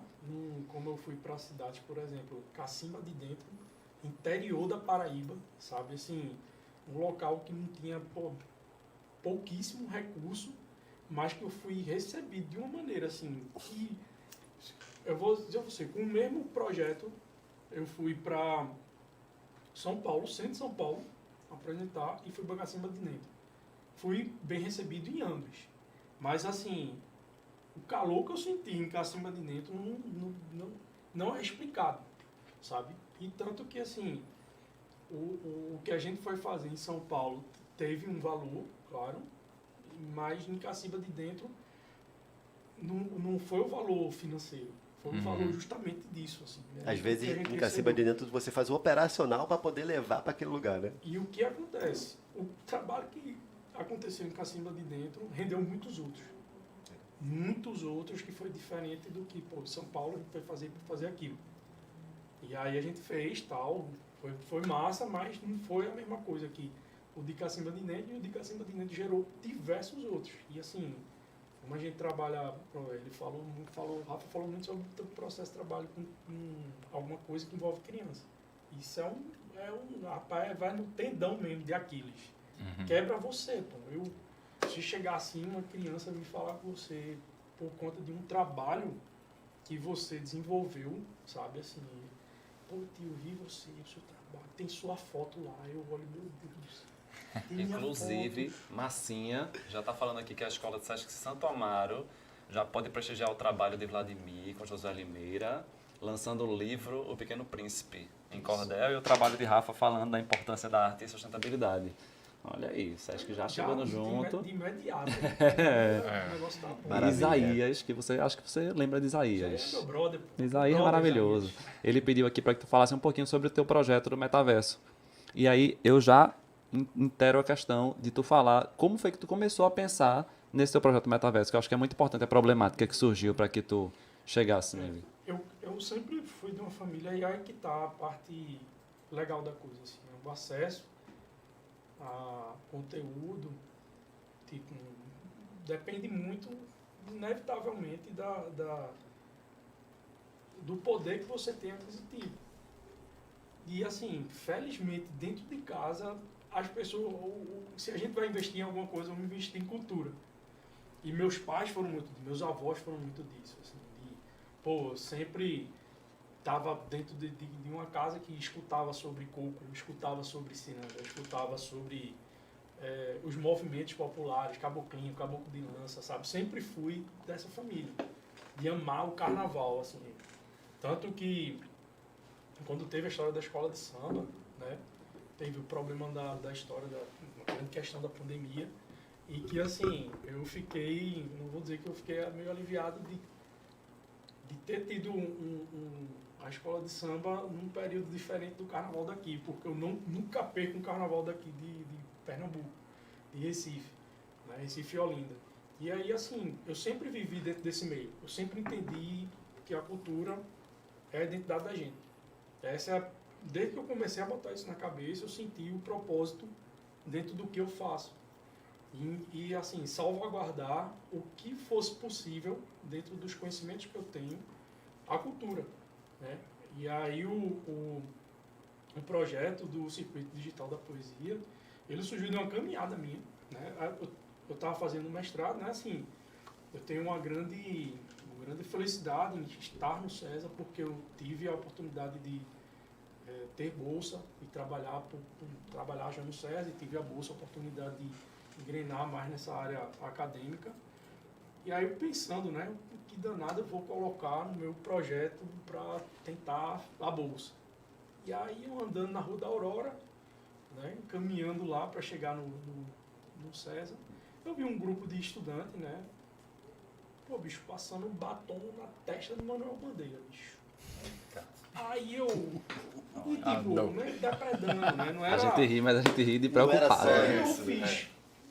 como eu fui para cidades, por exemplo, Cacimba de Dentro, interior da Paraíba, sabe, assim, um local que não tinha, pô, pouquíssimo recurso, mas que eu fui recebido de uma maneira, assim, que, eu vou dizer a você, com o mesmo projeto, eu fui para São Paulo, centro de São Paulo, apresentar, e fui para Cacimba de Dentro. Fui bem recebido em ambos, mas, assim, o calor que eu senti em Cacimba de Dentro não é explicado, sabe? E tanto que, assim, o que a gente foi fazer em São Paulo teve um valor, claro, mas em Cacimba de Dentro não foi o valor financeiro, foi o valor justamente disso, assim. Né? Às vezes, em Cacimba de Dentro, você faz o operacional para poder levar para aquele lugar, né? E o que acontece? O trabalho que aconteceu em Cacimba de Dentro rendeu muitos outros. Muitos outros que foi diferente do que, pô, São Paulo a gente foi fazer aquilo. E aí a gente fez, tal, foi massa, mas não foi a mesma coisa que o de Cacimba de Dentro, e o de Cacimba de Dentro gerou diversos outros. E assim, como a gente trabalha, o Rafa falou muito sobre o processo de trabalho com alguma coisa que envolve criança. Isso rapaz, vai no tendão mesmo de Aquiles. Quebra você, pô. Se chegar assim, uma criança vir falar com você por conta de um trabalho que você desenvolveu, sabe, assim, pô, tio, vi você, o seu trabalho, tem sua foto lá, eu olho, meu Deus. Inclusive, Massinha já está falando aqui que a Escola de Sesc Santo Amaro já pode prestigiar o trabalho de Vladimir com José Limeira, lançando o livro O Pequeno Príncipe, em cordel, e o trabalho de Rafa falando da importância da arte e sustentabilidade. Olha aí, o Sesc já chegando junto. De imediato. O negócio tá bom. Maravilha. Isaías, acho que você lembra de Isaías. É meu brother, pô. Isaías é maravilhoso. Isaías. Ele pediu aqui para que tu falasse um pouquinho sobre o teu projeto do metaverso. E aí eu já inteiro a questão de tu falar como foi que tu começou a pensar nesse teu projeto Metaverso, que eu acho que é muito importante a problemática que surgiu para que tu chegasse nele. Eu sempre fui de uma família, e aí que tá a parte legal da coisa, assim, né? O acesso a conteúdo, tipo, depende muito, inevitavelmente, do poder que você tem aquisitivo. E assim, felizmente, dentro de casa, as pessoas, se a gente vai investir em alguma coisa, vamos investir em cultura. E meus pais foram muito, meus avós foram muito disso, assim, pô, sempre estava dentro de uma casa que escutava sobre coco, escutava sobre ciranda, escutava sobre os movimentos populares, caboclinho, caboclo de lança, sabe? Sempre fui dessa família, de amar o carnaval, assim. Tanto que, quando teve a história da escola de samba, né, teve o problema da história, uma grande questão da pandemia, e que, assim, eu fiquei, não vou dizer que eu fiquei meio aliviado de ter tido a escola de samba num período diferente do carnaval daqui, porque eu nunca perco um carnaval daqui de Pernambuco, de Recife, né, Recife e Olinda. E aí, assim, eu sempre vivi dentro desse meio, eu sempre entendi que a cultura é a identidade da gente. Desde que eu comecei a botar isso na cabeça, eu senti o propósito dentro do que eu faço. E assim, salvaguardar o que fosse possível dentro dos conhecimentos que eu tenho, a cultura, né? E aí o projeto do Circuito Digital da Poesia, ele surgiu de uma caminhada minha, né? Eu estava fazendo um mestrado, né? Assim, eu tenho uma grande felicidade em estar no César, porque eu tive a oportunidade de ter bolsa e trabalhar já no César, e tive a bolsa, a oportunidade de engrenar mais nessa área acadêmica. E aí eu pensando, né, o que danado eu vou colocar no meu projeto para tentar a bolsa. E aí eu andando na Rua da Aurora, né, caminhando lá para chegar no César, eu vi um grupo de estudantes, né, pô, bicho, passando um batom na testa do Manuel Bandeira, bicho. Aí eu, e tipo, né, depredando, né, não era... A gente ri, mas a gente ri de Não era preocupado. só Aí eu isso, fiz,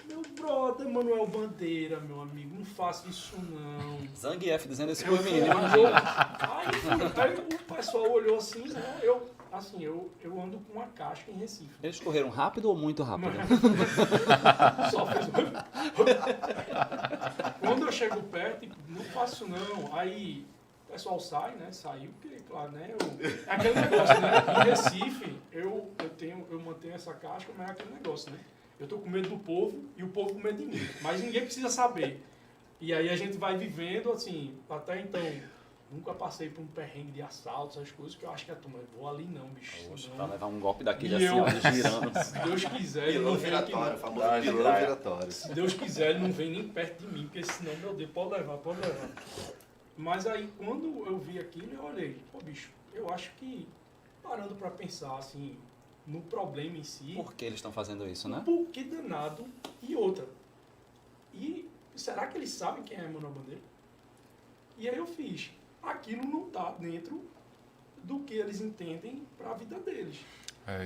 meu brother, Manuel Bandeira, meu amigo, não faça isso não. Zangief dizendo isso Eu por mim, fui, né? aí o pessoal olhou assim, né, eu ando com uma casca em Recife. Eles correram rápido ou muito rápido? Só fez Quando eu chego perto, tipo, não faço não. Aí o pessoal sai, né? Saiu, porque, claro, né? É aquele negócio, né? Em Recife, eu mantenho essa casca, mas é aquele negócio, né? Eu tô com medo do povo e o povo com medo de mim. Mas ninguém precisa saber. E aí a gente vai vivendo, assim, até então. Nunca passei por um perrengue de assalto, essas coisas, que eu acho que a turma, vou ali não, bicho. Poxa, Senão, pra levar um golpe daquele E assim, eu- ó, girando. se Deus quiser, ele Pilão não vem aqui giratório, o não. famoso Dá pilão giratório. giratório. Se Deus quiser, ele não vem nem perto de mim, porque senão, meu Deus, pode levar, pode levar. Mas aí, quando eu vi aquilo, eu olhei, pô, bicho, eu acho que, parando pra pensar, assim, no problema em si, Por que eles estão fazendo isso, né? por que danado e outra? E será que eles sabem quem é Manuel Bandeira? E aí eu fiz, aquilo não tá dentro do que eles entendem para a vida deles.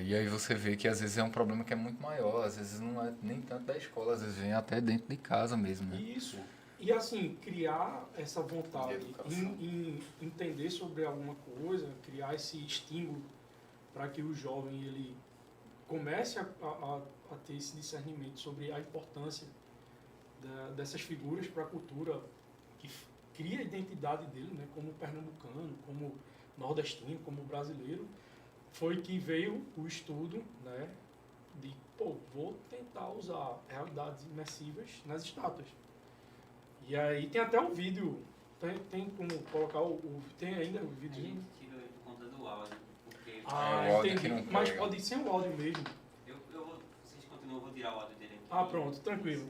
E aí você vê que às vezes é um problema que é muito maior, às vezes não é nem tanto da escola, às vezes vem até dentro de casa mesmo, né? Isso. E assim, criar essa vontade De educação. em entender sobre alguma coisa, criar esse estímulo para que o jovem ele comece a ter esse discernimento sobre a importância dessas figuras para a cultura, que cria a identidade dele, né, como pernambucano, como nordestino, como brasileiro, foi que veio o estudo, né, de, pô, vou tentar usar realidades imersivas nas estátuas. E aí tem até um vídeo, tem como colocar tem ainda o A vídeo? gente tira por conta do áudio, porque Ah, É, o áudio entendi. que não Mas pega. pode ser o áudio mesmo. vocês continuam, eu vou tirar o áudio dele aqui. Ah, pronto, tranquilo.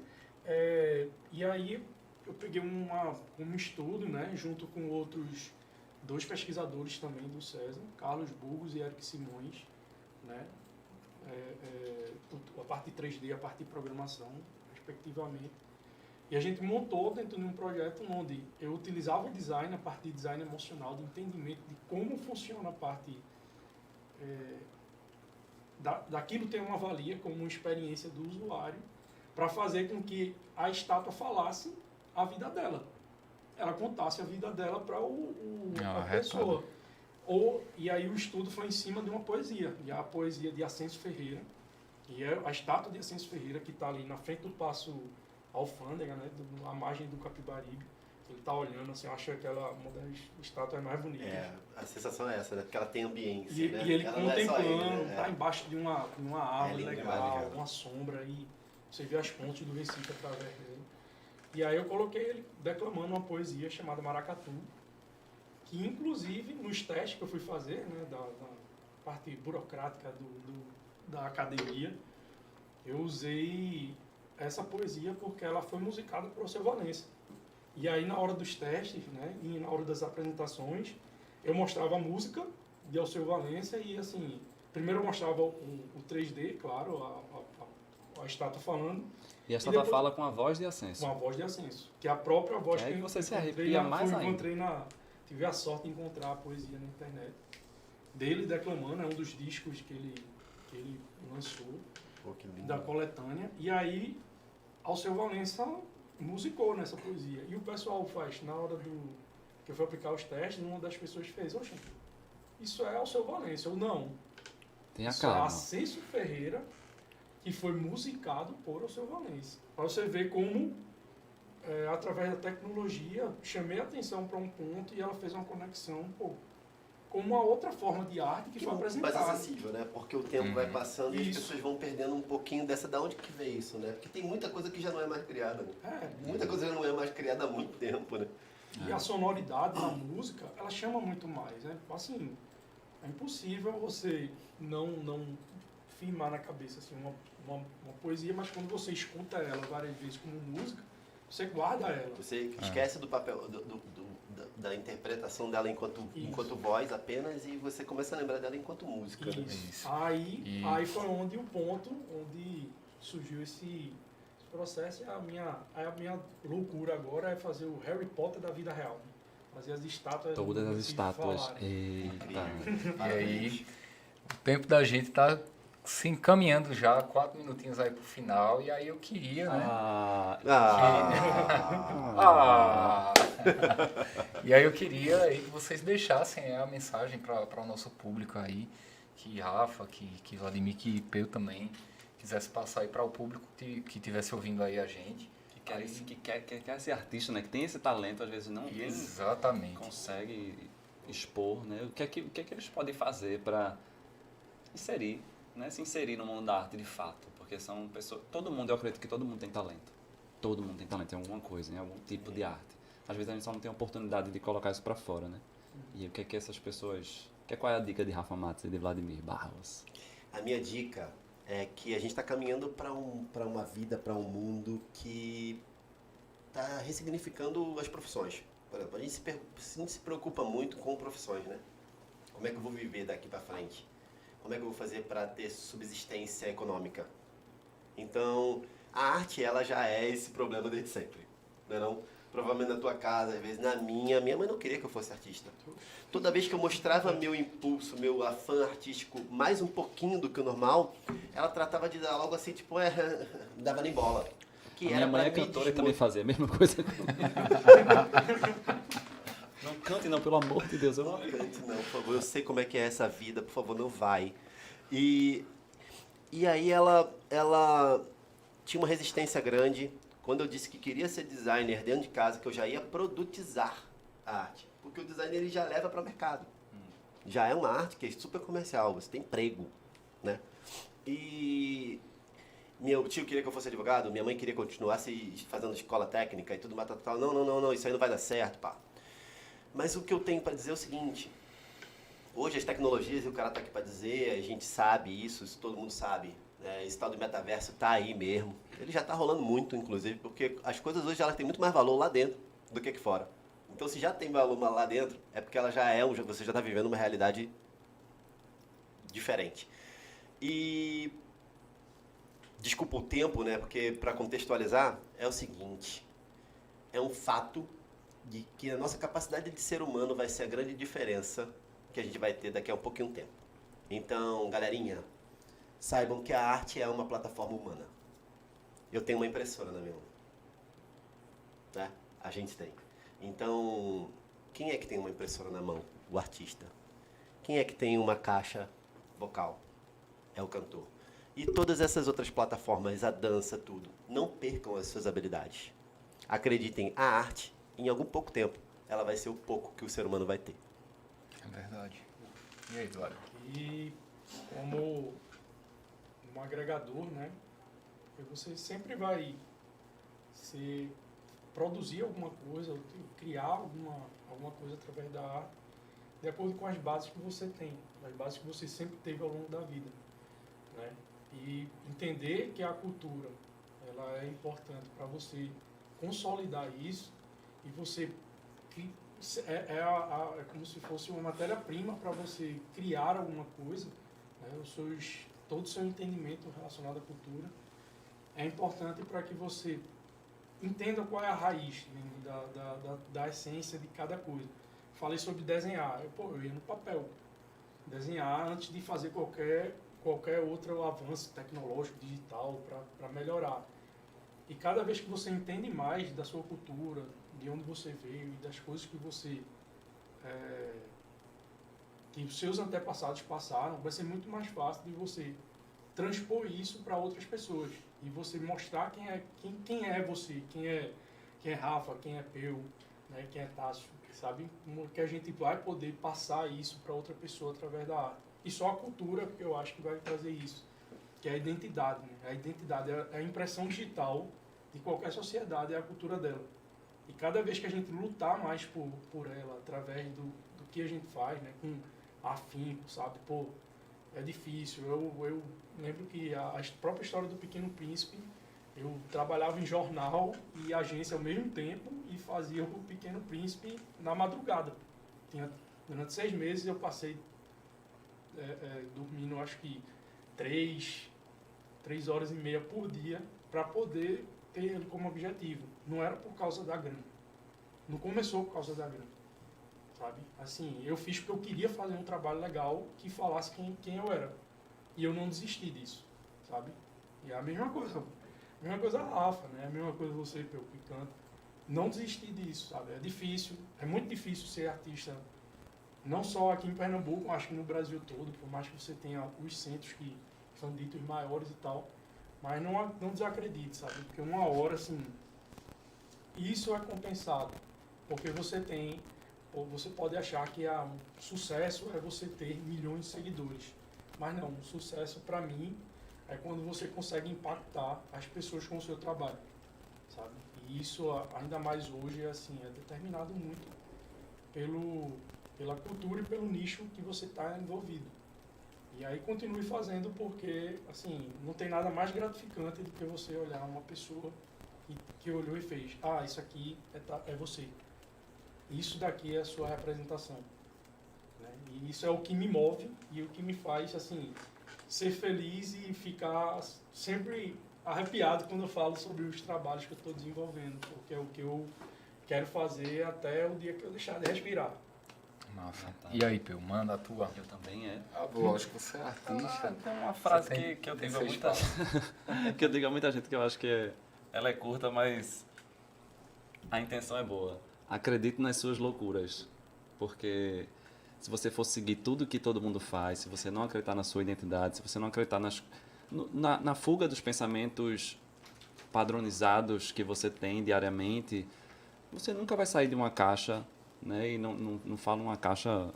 E aí eu peguei um estudo, né, junto com outros 2 pesquisadores também do César, Carlos Burgos e Eric Simões, né, a parte de 3D e a parte de programação, respectivamente. E a gente montou dentro de um projeto onde eu utilizava o design, a parte de design emocional, de entendimento de como funciona a parte daquilo ter uma valia como uma experiência do usuário para fazer com que a estátua falasse a vida dela. Ela contasse a vida dela para a pessoa. E aí o estudo foi em cima de uma poesia, e a poesia de Ascenso Ferreira, e é a estátua de Ascenso Ferreira que está ali na frente do Paço Alfândega, né, à margem do Capibaribe. Ele está olhando, assim, eu acho aquela uma das estátuas mais bonitas. A sensação é essa, né? Porque ela tem ambiência, E, né? e ele Ela não é só contemplando, ele, né? tá embaixo de uma árvore lindo, legal, maravilhoso. uma sombra, e você vê as pontes do Recife através dele. E aí eu coloquei ele declamando uma poesia chamada Maracatu, que inclusive nos testes que eu fui fazer, né, da parte burocrática da academia, eu usei essa poesia porque ela foi musicada por Alceu Valença. E aí na hora dos testes, né, e na hora das apresentações, eu mostrava a música de Alceu Valença e assim, primeiro eu mostrava o 3D, claro, a estátua falando. E a estátua fala com a voz de Ascenso. Com a voz de Ascenso, que é a própria voz Que aí que você se encontrei arrepia mais ainda. tive a sorte de encontrar a poesia na internet. Dele declamando, é um dos discos que ele lançou, Pô, que lindo. da coletânea. E aí, Alceu Valença musicou nessa poesia. E o pessoal faz, na hora que eu fui aplicar os testes, uma das pessoas fez, oxe, isso é Alceu Valença. Eu não. Tenha Isso é calma. Ascenso Ferreira, que foi musicado por Alceu Valença. Para você ver como, através da tecnologia, chamei a atenção para um ponto e ela fez uma conexão, com uma outra forma de arte que foi mais apresentada. acessível, né? Porque o tempo vai passando e as Isso. pessoas vão perdendo um pouquinho da onde que veio isso, né? Porque tem muita coisa que já não é mais criada, né? Muita coisa já não é mais criada há muito tempo, né? E a sonoridade da música, ela chama muito mais, né? Assim, é impossível você não firmar na cabeça assim, uma poesia, mas quando você escuta ela várias vezes como música, você guarda ela. Você esquece do papel, da interpretação dela enquanto voz apenas e você começa a lembrar dela enquanto música. Né? Isso. Aí foi onde o ponto, onde surgiu esse processo, e a minha loucura agora é fazer o Harry Potter da vida real. Fazer as estátuas. Todas as se estátuas. falarem. Eita. E aí, o tempo da gente tá se encaminhando já, 4 minutinhos aí pro final, e aí eu queria, né? E aí eu queria aí que vocês deixassem a mensagem para o nosso público aí, que Rafa, que Vladimir, que Peu também quisesse passar aí para o público que estivesse ouvindo aí a gente. Que quer ser artista, né? Que tem esse talento, às vezes não Exatamente. consegue expor, né? O que é que eles podem fazer para inserir, né? Se inserir no mundo da arte de fato, porque são pessoas, eu acredito que todo mundo tem talento. Todo mundo tem talento em alguma coisa, em algum tipo de arte. Às vezes a gente só não tem a oportunidade de colocar isso para fora, né? E o que é que essas pessoas... Qual é a dica de Rafa Matos e de Vladimir Barros? A minha dica é que a gente está caminhando para uma vida, para um mundo que está ressignificando as profissões. Por exemplo, a gente se preocupa muito com profissões, né? Como é que eu vou viver daqui para frente? Como é que eu vou fazer para ter subsistência econômica? Então, a arte, ela já é esse problema desde sempre, não é não? Provavelmente na tua casa, às vezes na minha mãe não queria que eu fosse artista. Toda vez que eu mostrava meu impulso, meu afã artístico mais um pouquinho do que o normal, ela tratava de dar logo assim, tipo, não dava nem bola. Que Minha mãe é cantora e também fazia a mesma coisa. Não cante não, pelo amor de Deus. Não cante não, por favor, eu sei como é que é essa vida, por favor, não vai. E aí ela tinha uma resistência grande. Quando eu disse que queria ser designer dentro de casa, que eu já ia produtizar a arte. Porque o design ele já leva para o mercado. Já é uma arte que é super comercial, você tem emprego, né? E meu tio queria que eu fosse advogado, minha mãe queria que eu continuasse fazendo escola técnica e tudo mais, tal. Não, isso aí não vai dar certo, pá. Mas o que eu tenho para dizer é o seguinte, hoje as tecnologias, e o cara tá aqui para dizer, a gente sabe isso todo mundo sabe. Esse tal do metaverso tá aí mesmo. Ele já tá rolando muito, inclusive, porque as coisas hoje elas têm muito mais valor lá dentro do que aqui fora. Então, se já tem valor lá dentro, é porque ela você já tá vivendo uma realidade diferente. E desculpa o tempo, né? Porque para contextualizar é o seguinte: é um fato de que a nossa capacidade de ser humano vai ser a grande diferença que a gente vai ter daqui a um pouquinho tempo. Então, galerinha, saibam que a arte é uma plataforma humana. Eu tenho uma impressora na minha mão. Né? A gente tem. Então, quem é que tem uma impressora na mão? O artista. Quem é que tem uma caixa vocal? É o cantor. E todas essas outras plataformas, a dança, tudo, não percam as suas habilidades. Acreditem, a arte, em algum pouco tempo, ela vai ser o pouco que o ser humano vai ter. É verdade. E aí, Eduardo? E como um agregador, né? Você sempre vai produzir alguma coisa, ou criar alguma coisa através da arte, de acordo com as bases que você tem, as bases que você sempre teve ao longo da vida, né? E entender que a cultura, ela é importante para você consolidar isso, e você é como se fosse uma matéria-prima para você criar alguma coisa, né? Todo o seu entendimento relacionado à cultura é importante para que você entenda qual é a raiz, né, da essência de cada coisa. Falei sobre desenhar, eu ia no papel. Desenhar antes de fazer qualquer outro avanço tecnológico, digital, para melhorar. E cada vez que você entende mais da sua cultura, de onde você veio e das coisas que que os seus antepassados passaram, vai ser muito mais fácil de você transpor isso para outras pessoas e você mostrar quem é você, quem é Rafa, quem é Peu, né, quem é Tássio, sabe? Que a gente vai poder passar isso para outra pessoa através da arte. E só a cultura, que eu acho que vai trazer isso, que é a identidade, né? A identidade é a impressão digital de qualquer sociedade, é a cultura dela. E cada vez que a gente lutar mais por ela, através do que a gente faz, né, com afinco, sabe? Pô, é difícil. Eu lembro que a própria história do Pequeno Príncipe, eu trabalhava em jornal e agência ao mesmo tempo e fazia o Pequeno Príncipe na madrugada. Durante 6 meses eu passei dormindo, acho que 3 horas e meia por dia para poder ter ele como objetivo. Não era por causa da grana. Não começou por causa da grana. Sabe? Assim, eu fiz porque eu queria fazer um trabalho legal que falasse quem eu era. E eu não desisti disso, sabe? E é a mesma coisa a Rafa, né? A mesma coisa você, Peu, que canta. Não desistir disso, sabe? É difícil, é muito difícil ser artista, não só aqui em Pernambuco, acho que no Brasil todo, por mais que você tenha os centros que são ditos maiores e tal, mas não desacredite, sabe? Porque uma hora, assim, isso é compensado, porque você pode achar que sucesso é você ter milhões de seguidores, mas não, o sucesso para mim é quando você consegue impactar as pessoas com o seu trabalho, sabe? E isso, ainda mais hoje, assim, é determinado muito pela cultura e pelo nicho que você está envolvido. E aí continue fazendo porque, assim, não tem nada mais gratificante do que você olhar uma pessoa que olhou e fez, isso aqui é você. Isso daqui é a sua representação. Né? E isso é o que me move e o que me faz, assim, ser feliz e ficar sempre arrepiado quando eu falo sobre os trabalhos que eu estou desenvolvendo, porque é o que eu quero fazer até o dia que eu deixar de respirar. Massa. E aí, Peu, manda a tua. Eu também Lógico, você é artista. Tem uma frase Você que eu tem digo a seu muita que eu digo a muita gente que eu acho que ela é curta, mas a intenção é boa. Acredite nas suas loucuras, porque se você for seguir tudo que todo mundo faz, se você não acreditar na sua identidade, se você não acreditar na fuga dos pensamentos padronizados que você tem diariamente, você nunca vai sair de uma caixa, né? E não falo uma caixa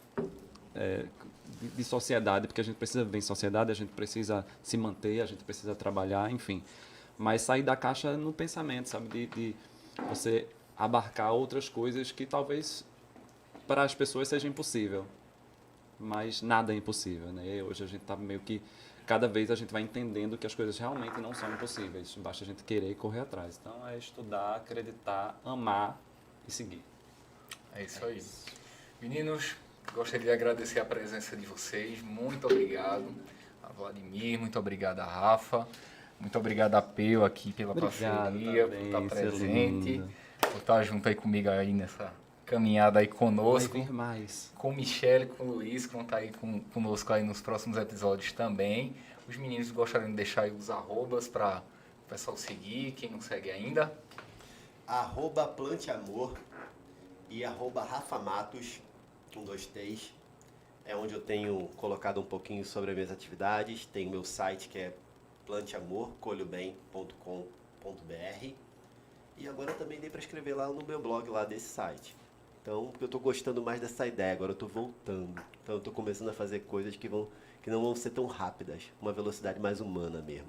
de sociedade, porque a gente precisa viver em sociedade, a gente precisa se manter, a gente precisa trabalhar, enfim. Mas sair da caixa no pensamento, sabe? De você abarcar outras coisas que talvez para as pessoas seja impossível. Mas nada é impossível, né? Hoje a gente está meio que... Cada vez a gente vai entendendo que as coisas realmente não são impossíveis. Basta a gente querer e correr atrás. Então é estudar, acreditar, amar e seguir. É isso aí. Meninos, gostaria de agradecer a presença de vocês. Muito obrigado a Vladimir, muito obrigado a Rafa, muito obrigado a Peu aqui pela parceria, por estar presente, por estar junto aí comigo aí nessa caminhada aí conosco. Vai vir mais. Com o Michele, com o Luiz, que vão estar aí conosco aí nos próximos episódios também. Os meninos gostariam de deixar aí os arrobas para o pessoal seguir, quem não segue ainda. @planteamor e @rafamatos, com 2 T's. É onde eu tenho colocado um pouquinho sobre as minhas atividades. Tem o meu site que é planteamorcolhobem.com.br. E agora eu também dei para escrever lá no meu blog lá desse site. Então, eu estou gostando mais dessa ideia, agora eu estou voltando. Então, eu estou começando a fazer coisas que não vão ser tão rápidas, uma velocidade mais humana mesmo.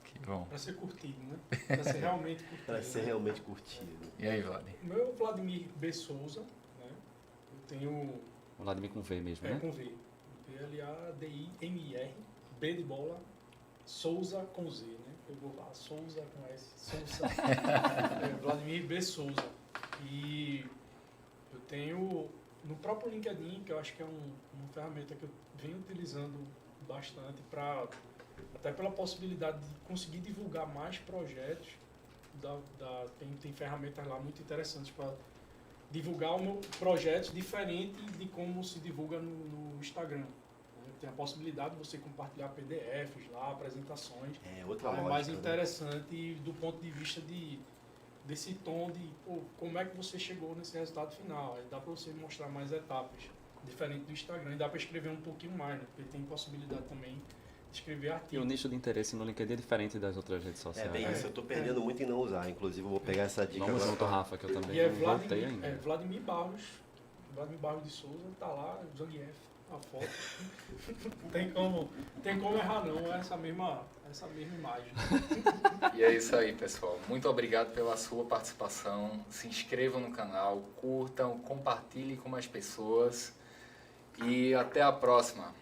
Que bom. Para ser curtido, né? Para ser realmente curtido. Para ser realmente curtido. E aí, Vlad? O meu é o Vladimir B. Souza, né? Eu tenho... O Vladimir com V mesmo, É, né? com V. Vladimir, B de bola, Souza com Z, né? Eu vou lá, Souza com S. Souza. Vladimir B. Souza. E eu tenho no próprio LinkedIn, que eu acho que é uma ferramenta que eu venho utilizando bastante até pela possibilidade de conseguir divulgar mais projetos. Tem ferramentas lá muito interessantes para divulgar projetos diferentes de como se divulga no Instagram. Tem a possibilidade de você compartilhar PDFs lá, apresentações. É outra É lógica, mais né? interessante do ponto de vista desse tom de como é que você chegou nesse resultado final. Aí dá para você mostrar mais etapas, diferente do Instagram. E dá para escrever um pouquinho mais, né? Porque tem possibilidade também de escrever E o artigos. nicho de interesse no LinkedIn é diferente das outras redes É sociais. bem né? isso, eu tô perdendo muito em não usar. Inclusive, eu vou pegar essa dica Vamos agora. junto, Rafa, que eu também E é não voltei ainda. Vladimir Barros de Souza, tá lá, Zangief, a foto. tem como errar não, é essa mesma imagem. E é isso aí, pessoal. Muito obrigado pela sua participação. Se inscrevam no canal, curtam, compartilhem com mais pessoas. E até a próxima.